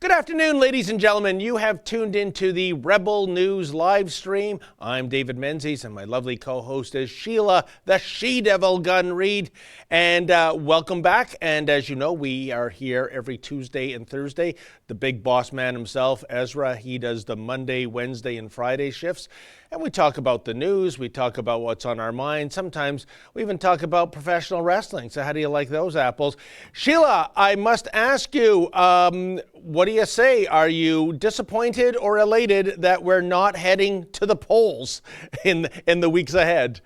Good afternoon, ladies and gentlemen. You have tuned into the Rebel News live stream. I'm David Menzies, and my lovely co-host is Sheila, the She-Devil Gun Reid. And welcome back. And as you know, we are here every Tuesday and Thursday. The big boss man himself, Ezra, he does the Monday, Wednesday, and Friday shifts. And we talk about the news. We talk about what's on our mind. Sometimes we even talk about professional wrestling. So how do you like those apples? Sheila, I must ask you, what do you say? Are you disappointed or elated that we're not heading to the polls in the weeks ahead?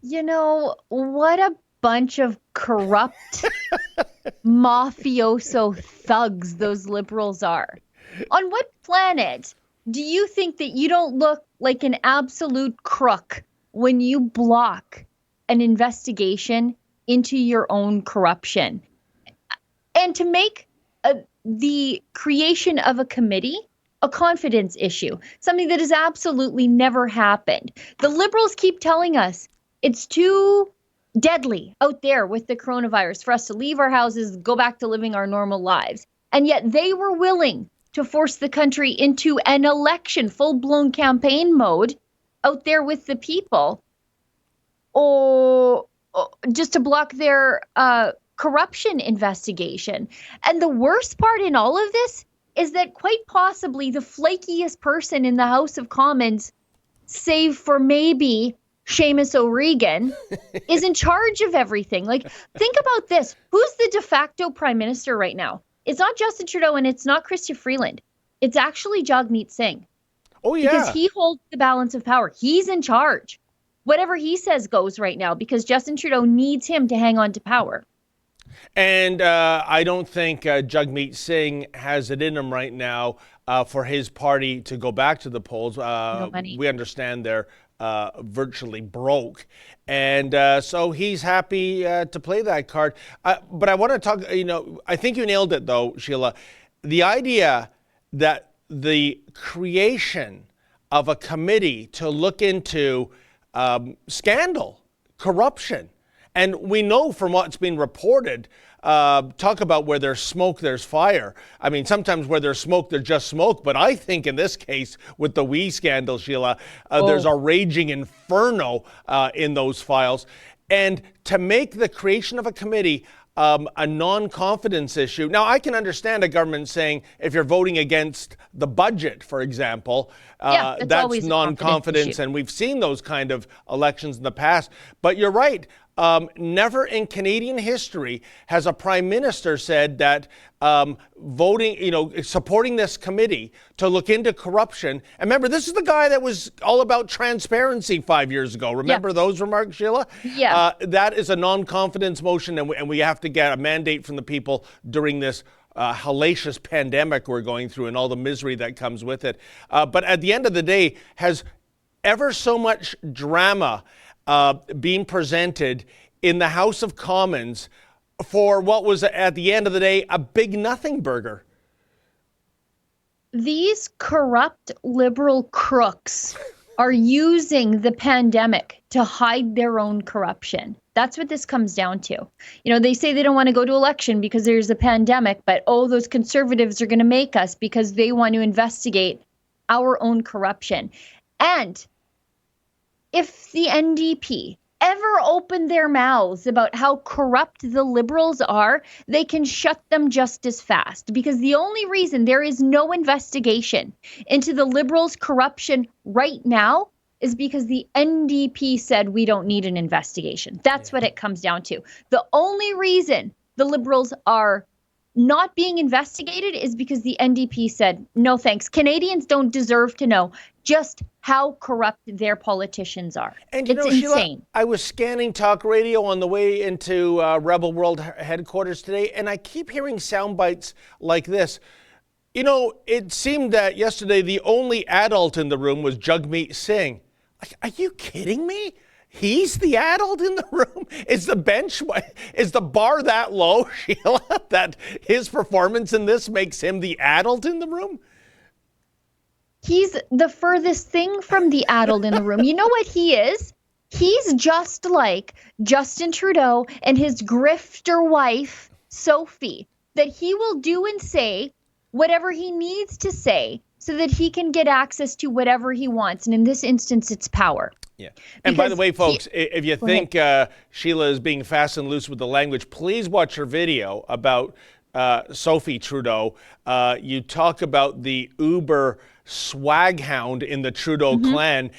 You know, what a bunch of corrupt mafioso thugs those liberals are. On what planet do you think that you don't look like an absolute crook when you block an investigation into your own corruption? And to make the creation of a committee a confidence issue, something that has absolutely never happened. The liberals keep telling us it's too deadly out there with the coronavirus for us to leave our houses, go back to living our normal lives. And yet they were willing to force the country into an election, full-blown campaign mode out there with the people, or just to block their corruption investigation. And the worst part in all of this is that quite possibly the flakiest person in the House of Commons, save for maybe Seamus O'Regan, is in charge of everything. Like, think about this. Who's the de facto prime minister right now? It's not Justin Trudeau and it's not Chrystia Freeland. It's actually Jagmeet Singh. Oh, yeah. Because he holds the balance of power. He's in charge. Whatever he says goes right now because Justin Trudeau needs him to hang on to power. And I don't think Jagmeet Singh has it in him right now for his party to go back to the polls. No money. We understand they're virtually broke. And so he's happy to play that card. But I want to talk, I think you nailed it, though, Sheila. The idea that the creation of a committee to look into scandal, corruption, and we know from what's been reported, talk about where there's smoke, there's fire. I mean, sometimes where there's smoke, there's just smoke. But I think in this case, with the WE scandal, Sheila, there's a raging inferno in those files. And to make the creation of a committee a non-confidence issue. Now, I can understand a government saying if you're voting against the budget, for example, that's non-confidence. And we've seen those kind of elections in the past. But you're right. Never in Canadian history has a prime minister said that supporting this committee to look into corruption. And remember, this is the guy that was all about transparency 5 years ago. Remember those remarks, Sheila? Yeah. That is a non-confidence motion, and we have to get a mandate from the people during this hellacious pandemic we're going through and all the misery that comes with it. But at the end of the day, has ever so much drama being presented in the House of Commons for what was, at the end of the day, a big nothing burger. These corrupt liberal crooks are using the pandemic to hide their own corruption. That's what this comes down to. They say they don't want to go to election because there's a pandemic, but those conservatives are going to make us because they want to investigate our own corruption. And if the NDP ever open their mouths about how corrupt the Liberals are, they can shut them just as fast. Because the only reason there is no investigation into the Liberals' corruption right now is because the NDP said we don't need an investigation. That's what it comes down to. The only reason the Liberals are not being investigated is because the NDP said, no thanks. Canadians don't deserve to know just how corrupt their politicians are. And it's insane. Sheila, I was scanning talk radio on the way into Rebel World headquarters today, and I keep hearing sound bites like this. It seemed that yesterday the only adult in the room was Jagmeet Singh. Like, are you kidding me? He's the adult in the room? Is the bar that low, Sheila, that his performance in this makes him the adult in the room? He's the furthest thing from the adult in the room. You know what he is? He's just like Justin Trudeau and his grifter wife, Sophie, that he will do and say whatever he needs to say so that he can get access to whatever he wants. And in this instance, it's power. Yeah. And by the way, folks, if you think Sheila is being fast and loose with the language, please watch her video about Sophie Trudeau. You talk about the Uber swag hound in the Trudeau clan.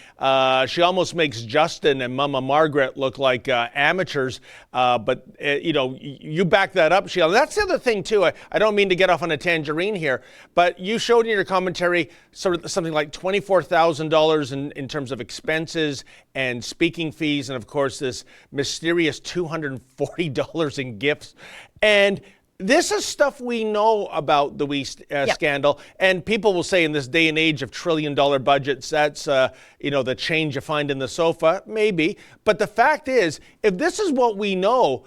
She almost makes Justin and Mama Margaret look like amateurs. But, you back that up, Sheila. That's the other thing, too. I don't mean to get off on a tangerine here, but you showed in your commentary sort of something like $24,000 in terms of expenses and speaking fees. And, of course, this mysterious $240 in gifts. And this is stuff we know about the scandal, and people will say in this day and age of trillion-dollar budgets, that's, the change you find in the sofa, maybe. But the fact is, if this is what we know,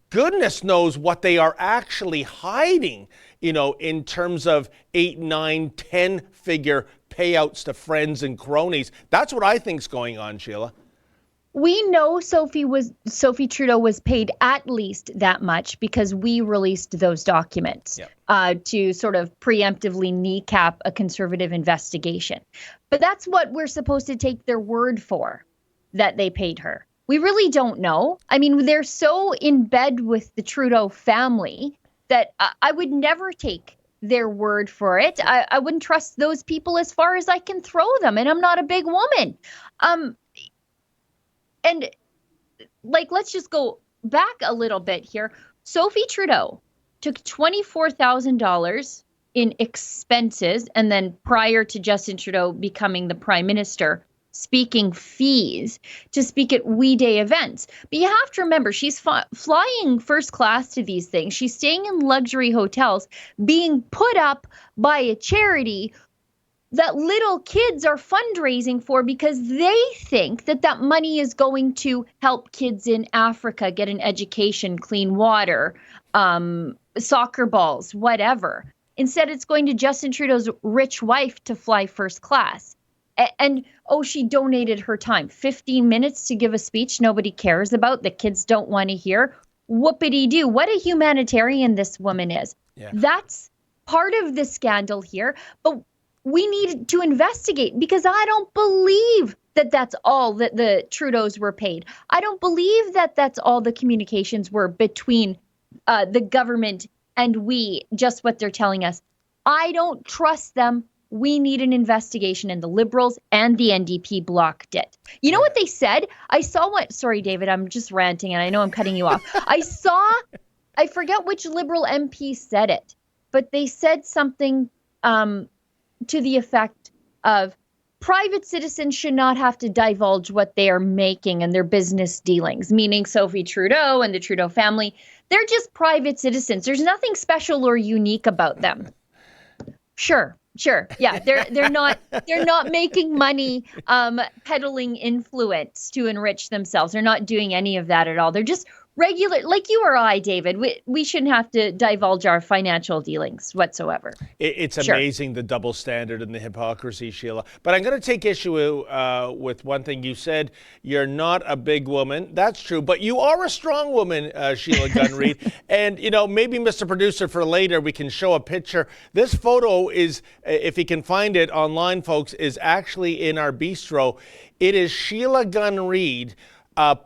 goodness knows what they are actually hiding, in terms of 8, 9, 10-figure payouts to friends and cronies. That's what I think's going on, Sheila. We know Sophie Trudeau was paid at least that much because we released those documents to sort of preemptively kneecap a conservative investigation. But that's what we're supposed to take their word for, that they paid her. We really don't know. I mean, they're so in bed with the Trudeau family that I would never take their word for it. I wouldn't trust those people as far as I can throw them, and I'm not a big woman. And let's just go back a little bit here. Sophie Trudeau took $24,000 in expenses, and then prior to Justin Trudeau becoming the prime minister, speaking fees to speak at We Day events. But you have to remember, she's flying first class to these things. She's staying in luxury hotels, being put up by a charity that little kids are fundraising for because they think that money is going to help kids in Africa get an education, clean water, soccer balls, whatever. Instead, it's going to Justin Trudeau's rich wife to fly first class. And she donated her time, 15 minutes to give a speech nobody cares about, the kids don't want to hear. Whoopity-doo. What a humanitarian this woman is. Yeah. That's part of the scandal here. But we need to investigate because I don't believe that that's all that the Trudeaus were paid. I don't believe that that's all the communications were between the government and just what they're telling us. I don't trust them. We need an investigation, and the Liberals and the NDP blocked it. You know what they said? I saw sorry, David, I'm just ranting and I know I'm cutting you off. I forget which Liberal MP said it, but they said something to the effect of private citizens should not have to divulge what they are making and their business dealings, meaning Sophie Trudeau and the Trudeau family. They're just private citizens. There's nothing special or unique about them. Sure. Yeah, they're not making money peddling influence to enrich themselves. They're not doing any of that at all. They're just regular, like you or I, David. We shouldn't have to divulge our financial dealings whatsoever. It's amazing, the double standard and the hypocrisy, Sheila. But I'm going to take issue with one thing you said. You're not a big woman. That's true. But you are a strong woman, Sheila Gunn-Reid. And, maybe, Mr. Producer, for later, we can show a picture. This photo is, if you can find it online, folks, is actually in our bistro. It is Sheila Gunn-Reid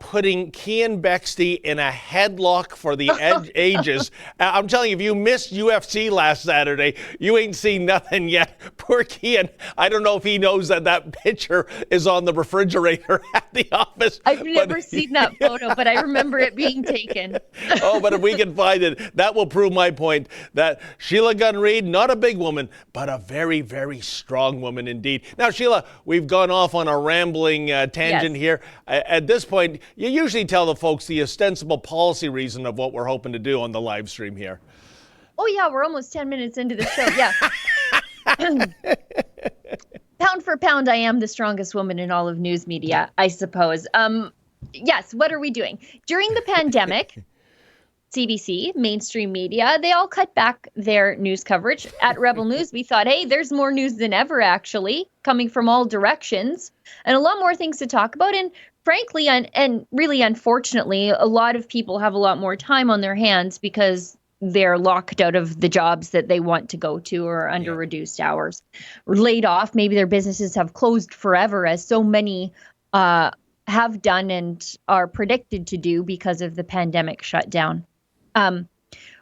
putting Kian Bexley in a headlock for the ages. I'm telling you, if you missed UFC last Saturday, you ain't seen nothing yet. Poor Kian. I don't know if he knows that picture is on the refrigerator at the office. I've never seen that photo, but I remember it being taken. But if we can find it, that will prove my point that Sheila Gunn-Reid, not a big woman, but a very, very strong woman indeed. Now, Sheila, we've gone off on a rambling tangent here. At this point, you usually tell the folks the ostensible policy reason of what we're hoping to do on the live stream here. Oh, yeah, we're almost 10 minutes into the show. Yeah. Pound for pound, I am the strongest woman in all of news media, I suppose. Yes, what are we doing? During the pandemic, CBC, mainstream media, they all cut back their news coverage. At Rebel News, we thought, hey, there's more news than ever, actually, coming from all directions, and a lot more things to talk about. And frankly, and really unfortunately, a lot of people have a lot more time on their hands because they're locked out of the jobs that they want to go to or under reduced hours, or laid off. Maybe their businesses have closed forever, as so many have done and are predicted to do because of the pandemic shutdown.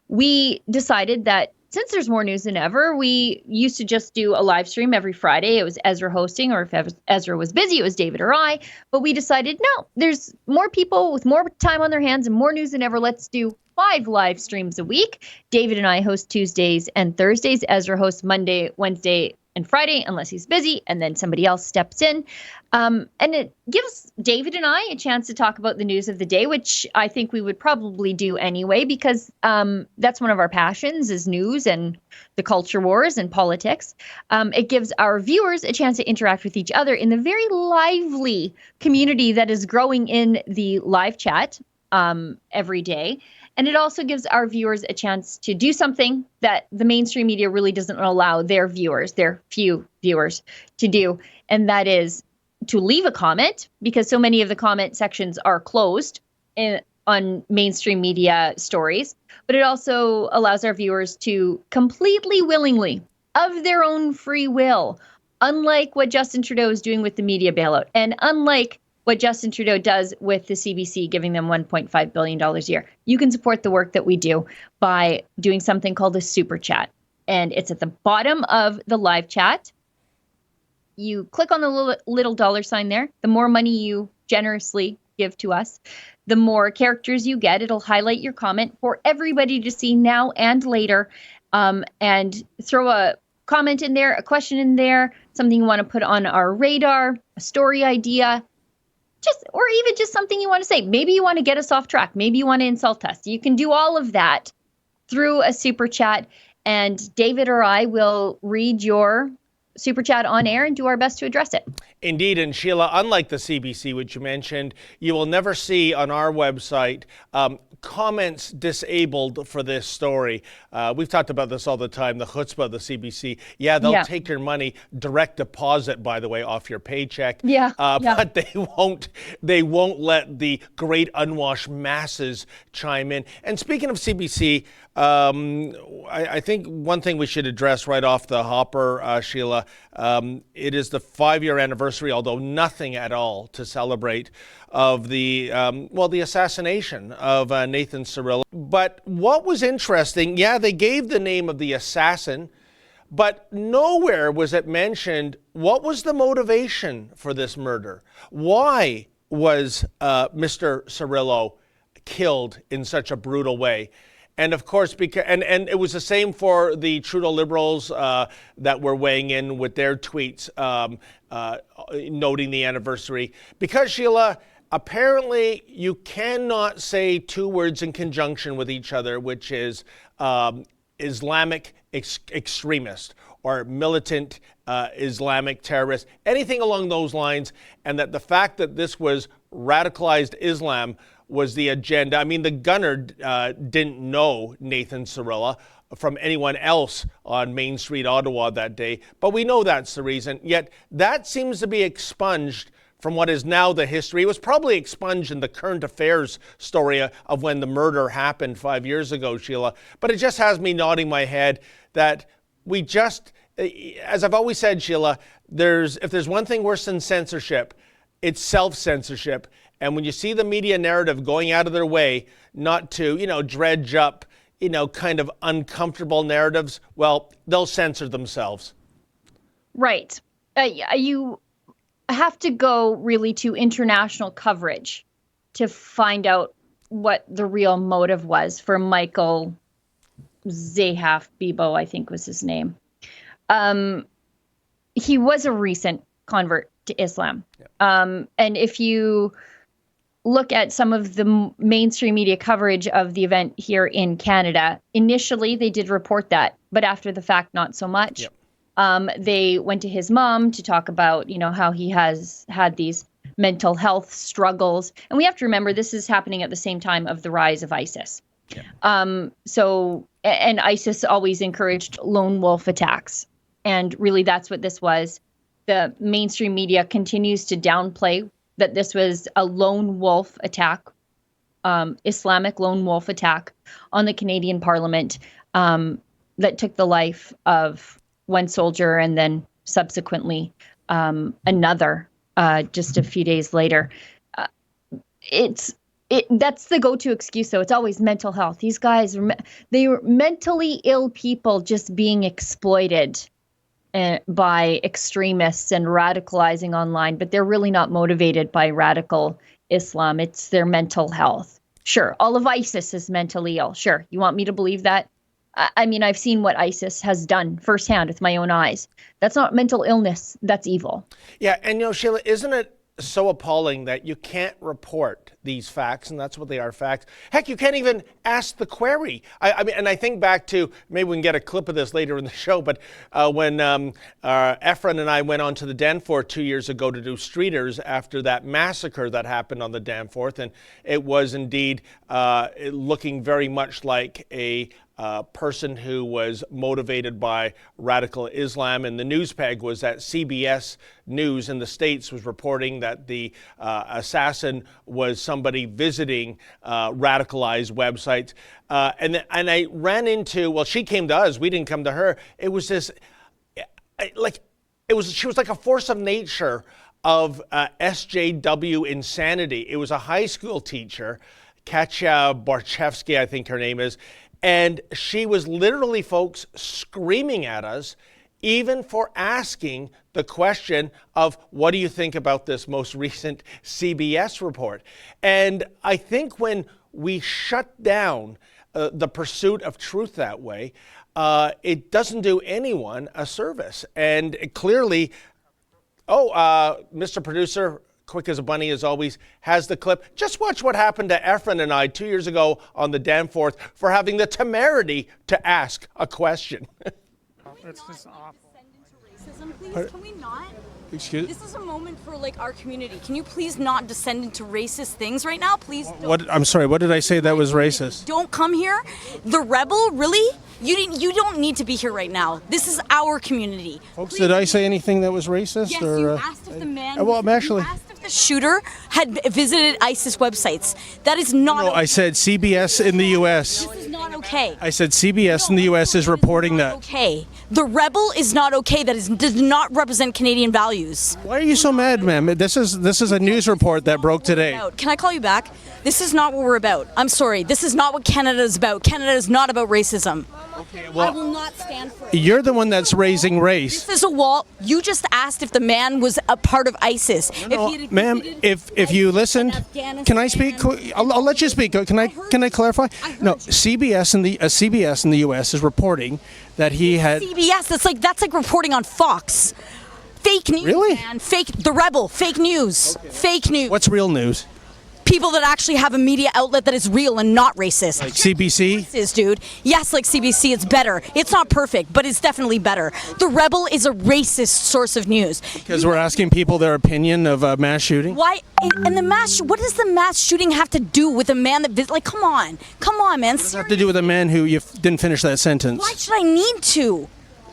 We decided that since there's more news than ever, we used to just do a live stream every Friday. It was Ezra hosting, or if Ezra was busy, it was David or I. But we decided, no, there's more people with more time on their hands and more news than ever. Let's do 5 live streams a week. David and I host Tuesdays and Thursdays. Ezra hosts Monday, Wednesday, and Friday, unless he's busy, and then somebody else steps in. And it gives David and I a chance to talk about the news of the day, which I think we would probably do anyway, because that's one of our passions, is news and the culture wars and politics. It gives our viewers a chance to interact with each other in the very lively community that is growing in the live chat every day. And it also gives our viewers a chance to do something that the mainstream media really doesn't allow their viewers, their few viewers, to do. And that is to leave a comment, because so many of the comment sections are closed on mainstream media stories. But it also allows our viewers to completely willingly, of their own free will, unlike what Justin Trudeau is doing with the media bailout, and unlike what Justin Trudeau does with the CBC, giving them $1.5 billion a year. You can support the work that we do by doing something called a super chat. And it's at the bottom of the live chat. You click on the little dollar sign there. The more money you generously give to us, the more characters you get. It'll highlight your comment for everybody to see now and later, and throw a comment in there, a question in there, something you want to put on our radar, a story idea, or even just something you want to say. Maybe you want to get us off track. Maybe you want to insult us. You can do all of that through a super chat, and David or I will read your super chat on air and do our best to address it. Indeed, and Sheila, unlike the CBC, which you mentioned, you will never see on our website comments disabled for this story. We've talked about this all the time, the chutzpah of the CBC. Yeah, they'll take your money, direct deposit, by the way, off your paycheck. But they won't let the great unwashed masses chime in. And speaking of CBC, I think one thing we should address right off the hopper, Sheila, it is the 5-year anniversary, although nothing at all to celebrate, of the assassination of Nathan Cirillo. But what was interesting, they gave the name of the assassin, but nowhere was it mentioned what was the motivation for this murder. Why was Mr. Cirillo killed in such a brutal way? And of course, and it was the same for the Trudeau Liberals that were weighing in with their tweets noting the anniversary. Because, Sheila, apparently you cannot say 2 words in conjunction with each other, which is Islamic extremist or militant Islamic terrorist, anything along those lines, and that the fact that this was radicalized Islam was the agenda. I mean, the gunner didn't know Nathan Cirillo from anyone else on Main Street, Ottawa that day, but we know that's the reason. Yet that seems to be expunged from what is now the history. It was probably expunged in the current affairs story of when the murder happened 5 years ago, Sheila. But it just has me nodding my head that we just, as I've always said, Sheila, if there's one thing worse than censorship, it's self-censorship. And when you see the media narrative going out of their way not to, dredge up, kind of uncomfortable narratives, well, they'll censor themselves. Right. You have to go really to international coverage to find out what the real motive was for Michael Zahaf Bibo, I think was his name. He was a recent convert to Islam. And if you look at some of the mainstream media coverage of the event here in Canada, initially they did report that, but after the fact, not so much. They went to his mom to talk about, how he has had these mental health struggles. And we have to remember this is happening at the same time of the rise of ISIS. And ISIS always encouraged lone wolf attacks. And really that's what this was. The mainstream media continues to downplay that this was a lone wolf attack Islamic lone wolf attack on the Canadian Parliament that took the life of one soldier and then subsequently another just a few days later. That's the go-to excuse, though. It's always mental health. These guys, they were mentally ill people just being exploited by extremists and radicalizing online, but they're really not motivated by radical Islam. It's their mental health. Sure, all of ISIS is mentally ill. Sure, you want me to believe that? I mean, I've seen what ISIS has done firsthand with my own eyes. That's not mental illness. That's evil. Yeah, and Sheila, isn't it so appalling that you can't report these facts, and that's what they are, facts. Heck, you can't even ask the query. I mean, and I think back to, maybe we can get a clip of this later in the show, but when Efren and I went on to the Danforth 2 years ago to do streeters after that massacre that happened on the Danforth, and it was indeed looking very much like a person who was motivated by radical Islam. And the news peg was that CBS News in the States was reporting that the assassin was somebody visiting radicalized websites. And I ran into, well, she came to us, we didn't come to her. It was this, she was like a force of nature of SJW insanity. It was a high school teacher, Katya Barchevsky, I think her name is. And she was literally, folks, screaming at us, even for asking the question of, what do you think about this most recent CBS report? And I think when we shut down the pursuit of truth that way, it doesn't do anyone a service. And clearly, Mr. Producer, quick as a bunny as always, has the clip. Just watch what happened to Efren and I 2 years ago on the Danforth for having the temerity to ask a question. That's just awful. Racism, please? Can we not? Excuse? This is a moment for our community. Can you please not descend into racist things right now? Please. What? I'm sorry. What did I say that was racist? Don't come here. The rebel, really? You don't need to be here right now. This is our community. Folks, did I say anything that was racist? Yes, or, you asked if the man. Well, I'm actually. You asked if the shooter had visited ISIS websites. That is not. No, okay. I said CBS in the U.S. This is not okay. I said CBS in the U.S. is reporting that. Okay. The rebel is not okay. That does not represent Canadian values. Why are you so mad, ma'am? This is a news report that broke today. Can I call you back? This is not what we're about. I'm sorry. This is not what Canada is about. Canada is not about racism. Okay, well, I will not stand for it. You're the one that's raising race. This is a wall. You just asked if the man was a part of ISIS. No, ma'am, if you listened, can I speak? I'll let you speak. Can I clarify? No, CBS in the U.S. is reporting that he had. CBS. That's like reporting on Fox. Fake news. Really? Man. Fake. The rebel. Fake news. Okay. Fake news. What's real news? People that actually have a media outlet that is real and not racist. Like CBC? Is, dude. Yes, like CBC, it's better. It's not perfect, but it's definitely better. The Rebel is a racist source of news. Because we're asking people their opinion of a mass shooting? Why? And the mass, what does the mass shooting have to do with a man that, like, come on, man. What does it have to do with a man who you didn't finish that sentence? Why should I need to?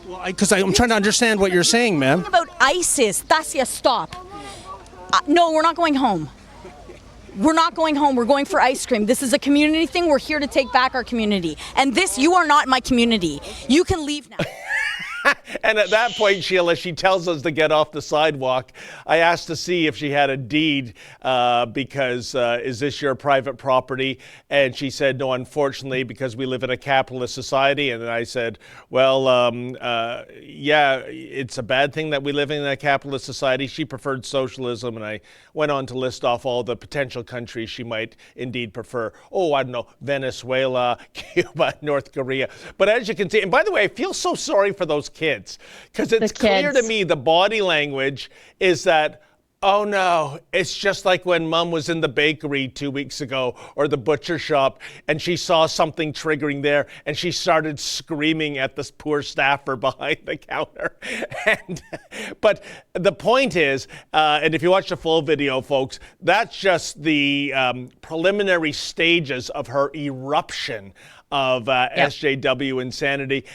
Well, because I'm trying to understand what you're saying, ma'am. About ISIS, Dacia, stop. No, we're not going home. We're not going home. We're going for ice cream. This is a community thing. We're here to take back our community. And you are not my community. You can leave now. And at that point, Sheila, she tells us to get off the sidewalk. I asked to see if she had a deed because is this your private property? And she said, no, unfortunately, because we live in a capitalist society. And then I said, well, yeah, it's a bad thing that we live in a capitalist society. She preferred socialism. And I went on to list off all the potential countries she might indeed prefer. Oh, I don't know, Venezuela, Cuba, North Korea. But as you can see, and by the way, I feel so sorry for those kids, because it's clear to me the body language is that, oh no, it's just like when mom was in the bakery 2 weeks ago or the butcher shop and she saw something triggering there and she started screaming at this poor staffer behind the counter. But the point is, and if you watch the full video, folks, that's just the preliminary stages of her eruption of SJW insanity.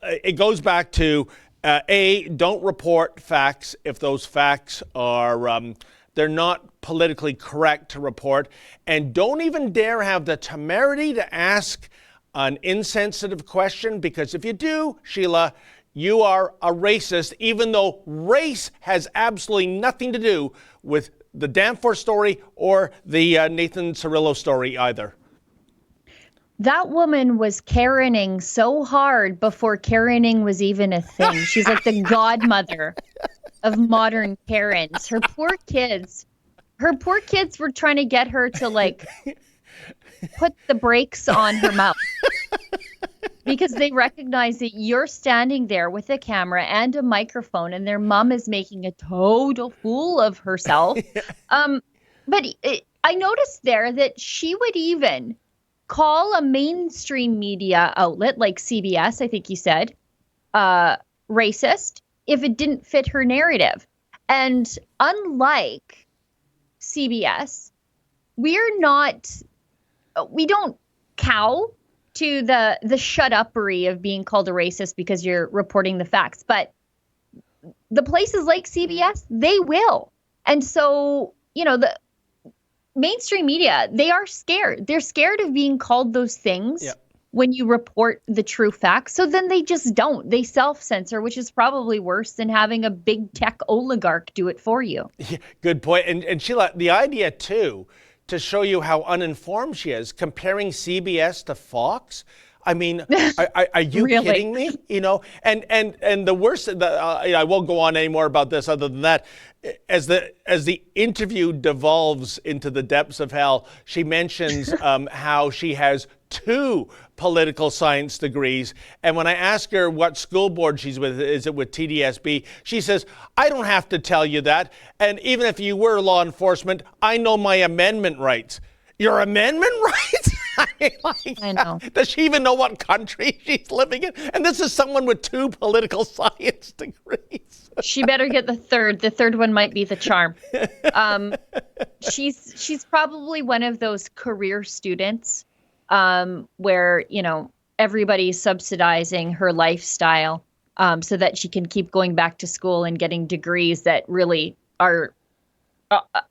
It goes back to, don't report facts if those facts are they're not politically correct to report, and don't even dare have the temerity to ask an insensitive question, because if you do, Sheila, you are a racist, even though race has absolutely nothing to do with the Danforth story or the Nathan Cirillo story either. That woman was Karening so hard before Karening was even a thing. She's like the godmother of modern Karens. Her poor kids were trying to get her to like put the brakes on her mouth because they recognize that you're standing there with a camera and a microphone and their mom is making a total fool of herself. I noticed there that she would even call a mainstream media outlet like CBS, I think you said, racist if it didn't fit her narrative. And unlike CBS, we don't cow to the shut-uppery of being called a racist because you're reporting the facts. But the places like CBS, they will. And so, the mainstream media, they are scared. They're scared of being called those things when you report the true facts. So then they just don't. They self-censor, which is probably worse than having a big tech oligarch do it for you. Yeah, good point. And Sheila, the idea too, to show you how uninformed she is, comparing CBS to Fox. I mean, are you Really? kidding me? And the worst, I won't go on anymore about this other than that. As the interview devolves into the depths of hell, she mentions how she has 2 political science degrees. And when I ask her what school board she's with, is it with TDSB? She says, I don't have to tell you that. And even if you were law enforcement, I know my amendment rights. Your amendment rights? I know. Does she even know what country she's living in? And this is someone with 2 political science degrees. She better get the third. The third one might be the charm. She's probably one of those career students where, everybody's subsidizing her lifestyle so that she can keep going back to school and getting degrees that really are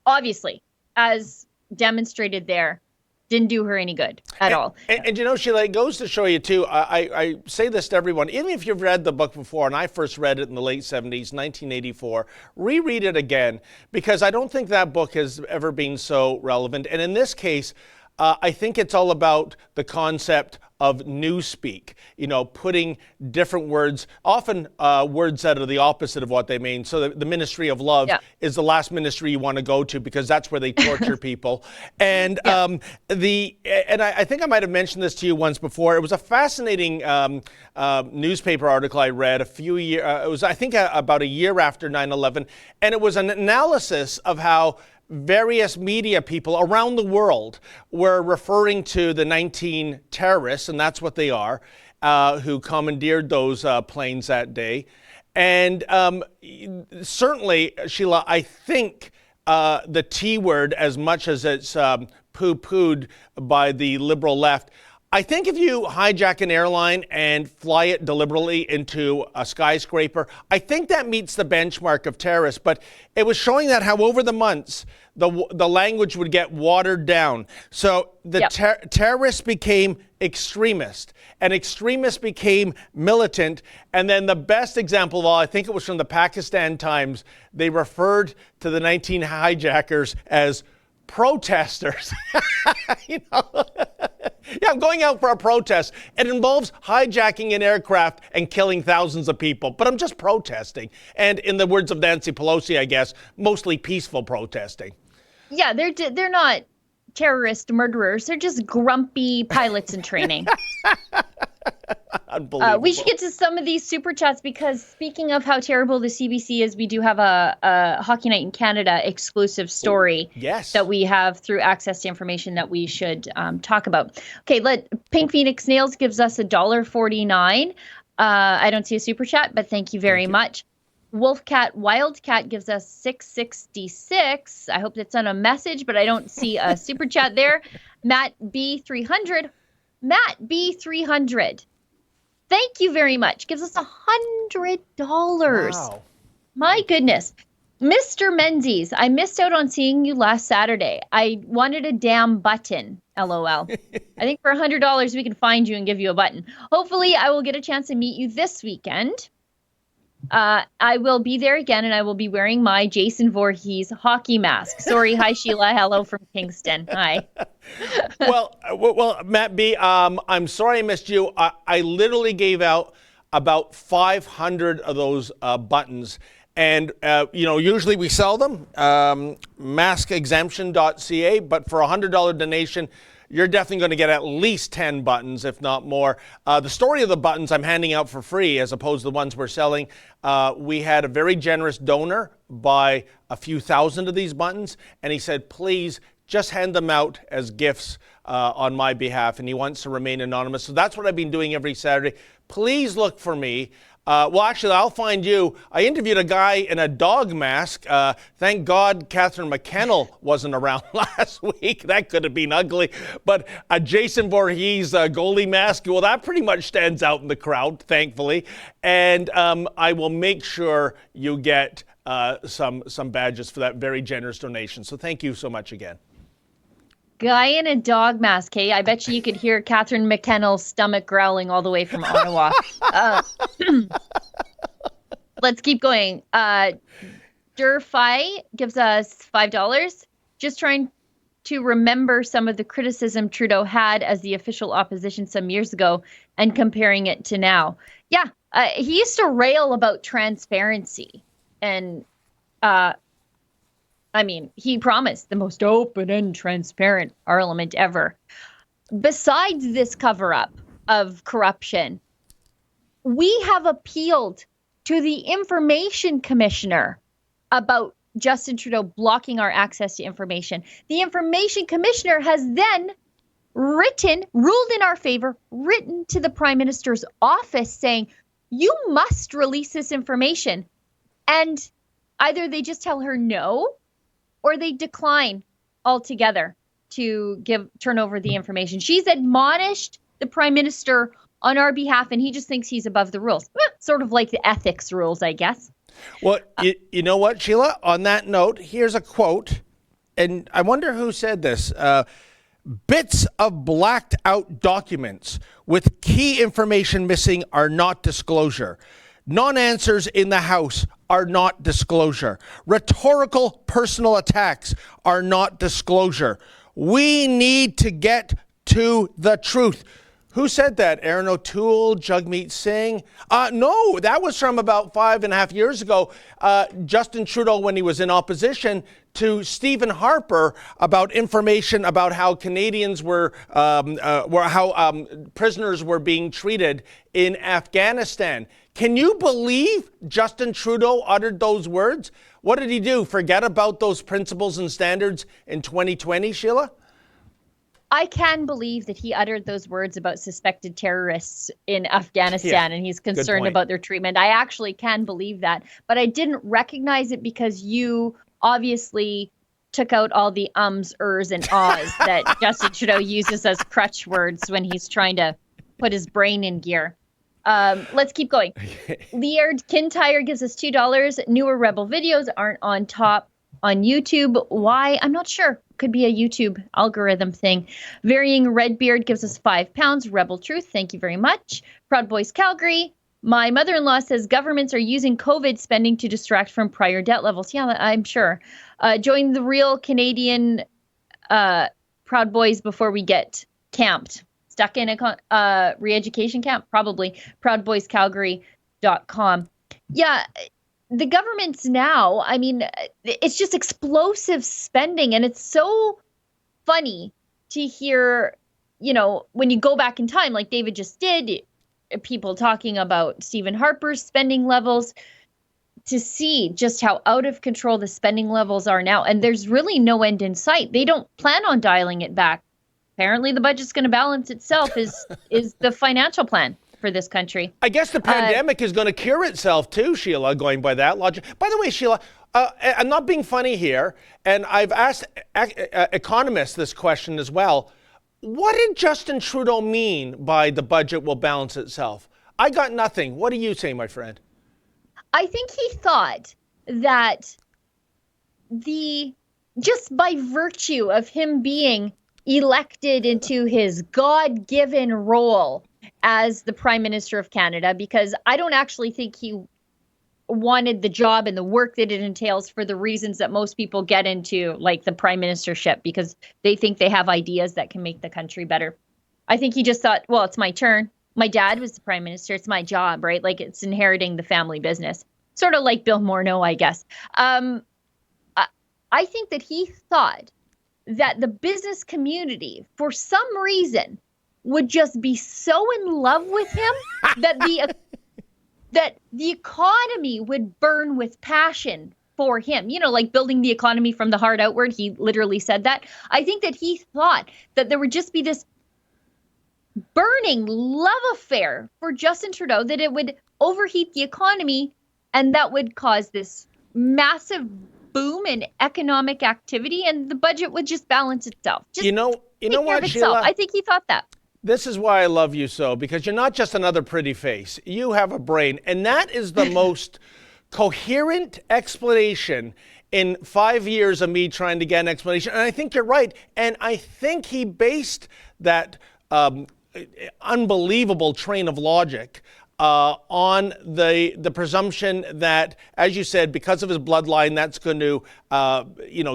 obviously, as demonstrated there, didn't do her any good at all. And Sheila, it goes to show you too, I say this to everyone, even if you've read the book before, and I first read it in the late 70s, 1984, reread it again, because I don't think that book has ever been so relevant. And in this case, I think it's all about the concept of newspeak, putting different words, often words that are the opposite of what they mean. So the ministry of love is the last ministry you want to go to because that's where they torture people. And I think I might have mentioned this to you once before. It was a fascinating newspaper article I read it was, I think, about a year after 9/11. And it was an analysis of how various media people around the world were referring to the 19 terrorists, and that's what they are, who commandeered those planes that day. And certainly, Sheila, I think the T word, as much as it's poo-pooed by the liberal left, I think if you hijack an airline and fly it deliberately into a skyscraper, I think that meets the benchmark of terrorists. But it was showing that how over the months, the language would get watered down. So the terrorists became extremist, and extremists became militant. And then the best example of all, I think it was from the Pakistan Times, they referred to the 19 hijackers as protesters. Yeah, I'm going out for a protest. It involves hijacking an aircraft and killing thousands of people, but I'm just protesting. And in the words of Nancy Pelosi, I guess, mostly peaceful protesting. Yeah, they're not terrorist murderers. They're just grumpy pilots in training. Unbelievable. We should get to some of these super chats because speaking of how terrible the CBC is, we do have a Hockey Night in Canada exclusive story that we have through access to information that we should talk about. Okay, Pink Phoenix Nails gives us $1.49. I don't see a super chat, but thank you very much. Wolfcat Wildcat gives us $6.66. I hope that's on a message, but I don't see a super chat there. Matt B300. Matt B300. Thank you very much. Gives us $100. Wow. My goodness. Mr. Menzies, I missed out on seeing you last Saturday. I wanted a damn button. LOL. I think for $100 we can find you and give you a button. Hopefully I will get a chance to meet you this weekend. I will be there again, and I will be wearing my Jason Voorhees hockey mask. Sorry, hi Sheila, hello from Kingston. Hi. well, Matt B, I'm sorry I missed you. I literally gave out about 500 of those buttons. And, usually we sell them, maskexemption.ca, but for a $100 donation, you're definitely going to get at least 10 buttons, if not more. The story of the buttons I'm handing out for free as opposed to the ones we're selling. We had a very generous donor buy a few thousand of these buttons, and he said, please just hand them out as gifts on my behalf, and he wants to remain anonymous. So that's what I've been doing every Saturday. Please look for me. Actually, I'll find you. I interviewed a guy in a dog mask. Thank God Catherine McKennell wasn't around last week. That could have been ugly. But a Jason Voorhees goalie mask, well, that pretty much stands out in the crowd, thankfully. And I will make sure you get some badges for that very generous donation. So thank you so much again. Guy in a dog mask, hey? I bet you could hear Catherine McKennell's stomach growling all the way from Ottawa. Let's keep going. Durfi gives us $5. Just trying to remember some of the criticism Trudeau had as the official opposition some years ago and comparing it to now. Yeah, he used to rail about transparency. And he promised the most open and transparent parliament ever. Besides this cover-up of corruption, we have appealed to the information commissioner about Justin Trudeau blocking our access to information. The information commissioner has then ruled in our favor, written to the prime minister's office saying, you must release this information. And either they just tell her no, or they decline altogether to turn over the information. She's admonished the prime minister on our behalf, and he just thinks he's above the rules. Sort of like the ethics rules, I guess. Well, you know what, Sheila? On that note, here's a quote, and I wonder who said this. Bits of blacked out documents with key information missing are not disclosure. Non-answers in the House are not disclosure. Rhetorical personal attacks are not disclosure. We need to get to the truth. Who said that? Aaron O'Toole, Jagmeet Singh? No, that was from about 5.5 years ago. Justin Trudeau, when he was in opposition to Stephen Harper about information about how Canadians how prisoners were being treated in Afghanistan. Can you believe Justin Trudeau uttered those words? What did he do? Forget about those principles and standards in 2020, Sheila? I can believe that he uttered those words about suspected terrorists in Afghanistan, and he's concerned about their treatment. I actually can believe that, but I didn't recognize it because you obviously took out all the ums, ers, and ahs that Justin Trudeau uses as crutch words when he's trying to put his brain in gear. Let's keep going. Leard Kintyre gives us $2. Newer Rebel videos aren't on top on YouTube. Why? I'm not sure. Could be a YouTube algorithm thing. Varying Redbeard gives us £5. Rebel Truth, thank you very much. Proud Boys Calgary. My mother-in-law says governments are using COVID spending to distract from prior debt levels. Yeah, I'm sure. Join the real Canadian Proud Boys before we get camped. Stuck in a re-education camp? Probably. ProudBoysCalgary.com. Yeah, the government's now, I mean, it's just explosive spending. And it's so funny to hear, you know, when you go back in time, like David just did, people talking about Stephen Harper's spending levels, to see just how out of control the spending levels are now. And there's really no end in sight. They don't plan on dialing it back. Apparently the budget's going to balance itself is the financial plan for this country. I guess the pandemic is going to cure itself too, Sheila, going by that logic. By the way, Sheila, I'm not being funny here, and I've asked economists this question as well. What did Justin Trudeau mean by the budget will balance itself? I got nothing. What do you say, my friend? I think he thought that just by virtue of him being elected into his God-given role as the Prime Minister of Canada, because I don't actually think he wanted the job and the work that it entails for the reasons that most people get into, like the prime ministership, because they think they have ideas that can make the country better. I think he just thought, well, it's my turn. My dad was the prime minister. It's my job, right? Like, it's inheriting the family business. Sort of like Bill Morneau, I guess. I think that he thought that the business community, for some reason, would just be so in love with him that the economy would burn with passion for him. You know, like building the economy from the heart outward. He literally said that. I think that he thought that there would just be this burning love affair for Justin Trudeau, that it would overheat the economy, and that would cause this massive boom in economic activity, and the budget would just balance itself. Just You know what, Sheila? I think he thought that. This is why I love you so, because you're not just another pretty face. You have a brain. And that is the most coherent explanation in 5 years of me trying to get an explanation. And I think you're right. And I think he based that unbelievable train of logic on the presumption that, as you said, because of his bloodline, that's going to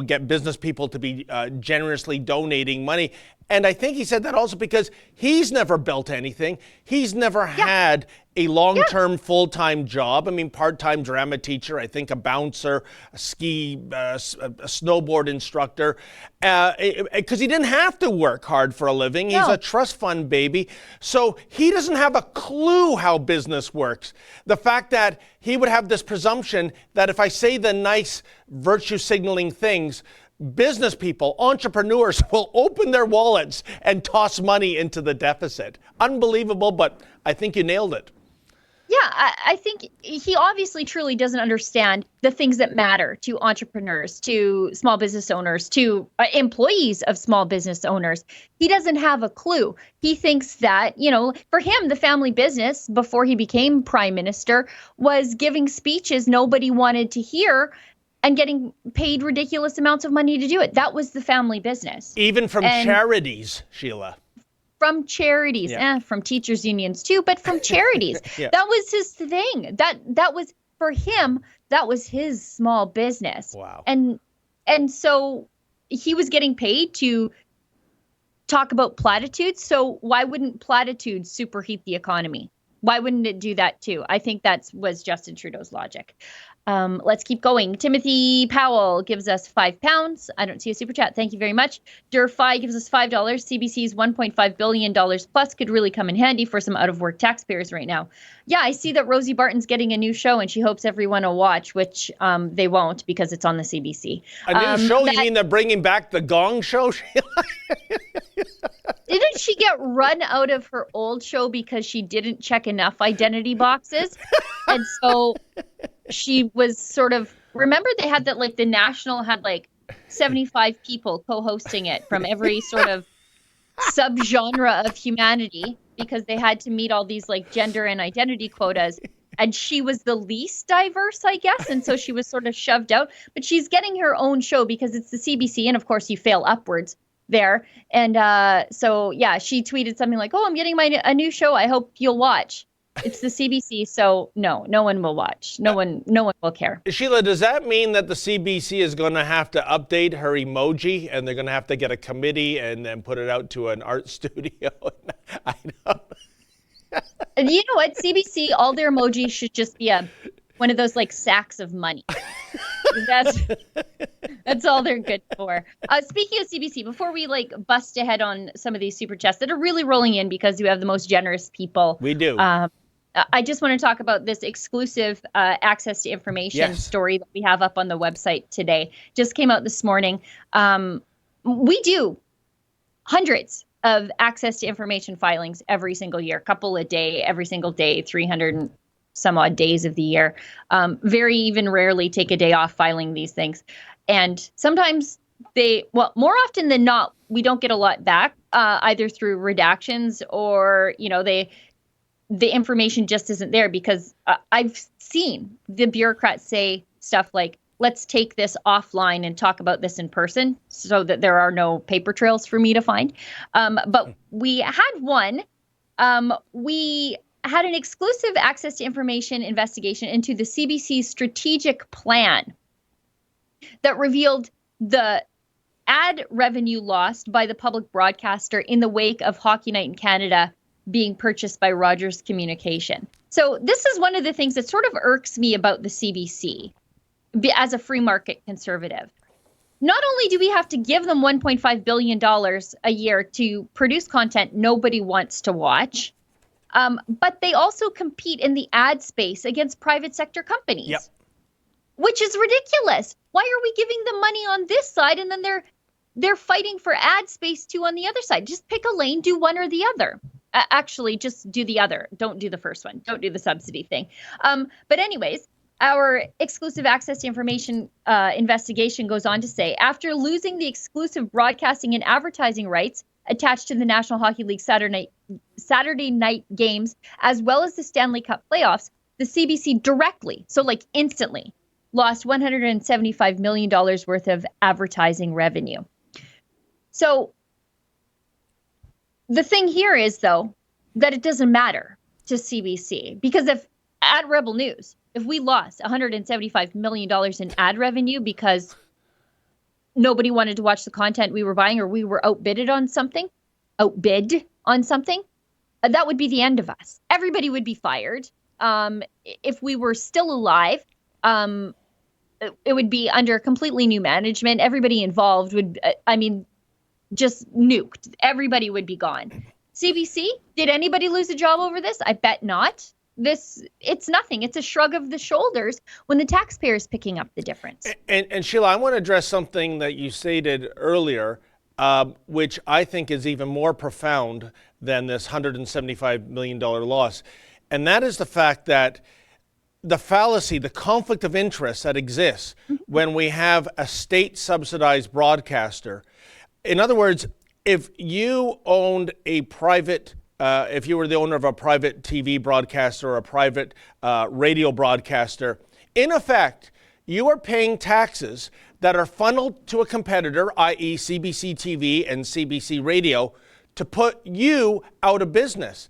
get business people to be generously donating money. And I think he said that also because he's never built anything. He's never had a long-term full-time job. I mean, part-time drama teacher, I think a bouncer, a snowboard instructor, because he didn't have to work hard for a living. He's a trust fund baby. So he doesn't have a clue how business works. The fact that he would have this presumption that if I say the nice virtue signaling things, business people, entrepreneurs will open their wallets and toss money into the deficit. Unbelievable, but I think you nailed it. Yeah, I think he obviously truly doesn't understand the things that matter to entrepreneurs, to small business owners, to employees of small business owners. He doesn't have a clue. He thinks that, for him, the family business before he became prime minister was giving speeches nobody wanted to hear and getting paid ridiculous amounts of money to do it. That was the family business. Even from charities, Sheila. From charities, from teachers' unions too, but from charities. That was his thing. That was, for him, that was his small business. Wow. And so he was getting paid to talk about platitudes. So why wouldn't platitudes superheat the economy? Why wouldn't it do that too? I think that was Justin Trudeau's logic. Let's keep going. Timothy Powell gives us £5. I don't see a super chat. Thank you very much. Durfi gives us $5. CBC's $1.5 billion plus could really come in handy for some out-of-work taxpayers right now. Yeah, I see that Rosie Barton's getting a new show, and she hopes everyone will watch, which they won't because it's on the CBC. A new show? You mean they're bringing back the Gong Show? Didn't she get run out of her old show because she didn't check enough identity boxes? And so she was sort of, remember they had that, like the National had like 75 people co-hosting it from every sort of subgenre of humanity because they had to meet all these like gender and identity quotas. And she was the least diverse, I guess. And so she was sort of shoved out. But she's getting her own show because it's the CBC. And of course, you fail upwards there. And so, yeah, she tweeted something like, oh, I'm getting a new show. I hope you'll watch. It's the CBC, so no one will watch. No one will care. Sheila, does that mean that the CBC is going to have to update her emoji and they're going to have to get a committee and then put it out to an art studio? I know. And you know what? CBC, all their emojis should just be one of those like sacks of money. That's all they're good for. Speaking of CBC, before we like bust ahead on some of these super chats that are really rolling in because you have the most generous people. We do. I just want to talk about this exclusive access to information story that we have up on the website today. Just came out this morning. We do hundreds of access to information filings every single year, couple a day, every single day, 300 and some odd days of the year. Very even rarely take a day off filing these things. And sometimes more often than not, we don't get a lot back, either through redactions or, the information just isn't there because I've seen the bureaucrats say stuff like, let's take this offline and talk about this in person so that there are no paper trails for me to find. But we had one. We had an exclusive access to information investigation into the CBC's strategic plan that revealed the ad revenue lost by the public broadcaster in the wake of Hockey Night in Canada being purchased by Rogers Communication. So this is one of the things that sort of irks me about the CBC as a free market conservative. Not only do we have to give them $1.5 billion a year to produce content nobody wants to watch, but they also compete in the ad space against private sector companies. Yep. Which is ridiculous. Why are we giving them money on this side and then they're fighting for ad space too on the other side? Just pick a lane, do one or the other. Actually, just do the other. Don't do the first one. Don't do the subsidy thing. But anyways, our exclusive access to information investigation goes on to say, after losing the exclusive broadcasting and advertising rights attached to the National Hockey League Saturday night games, as well as the Stanley Cup playoffs, the CBC directly, so like instantly, lost $175 million worth of advertising revenue. So the thing here is, though, that it doesn't matter to CBC, because if at Rebel News, if we lost $175 million in ad revenue because nobody wanted to watch the content we were buying, or we were outbid on something, that would be the end of us. Everybody would be fired. If we were still alive, it would be under completely new management. Everybody involved would, just nuked. Everybody would be gone. CBC, did anybody lose a job over this? I bet not. It's nothing. It's a shrug of the shoulders when the taxpayer is picking up the difference. And Sheila, I want to address something that you stated earlier, which I think is even more profound than this $175 million loss. And that is the fact that the fallacy, the conflict of interest that exists when we have a state-subsidized broadcaster. In other words, if you owned a private, if you were the owner of a private TV broadcaster or a private radio broadcaster, in effect, you are paying taxes that are funneled to a competitor, i.e. CBC TV and CBC Radio, to put you out of business.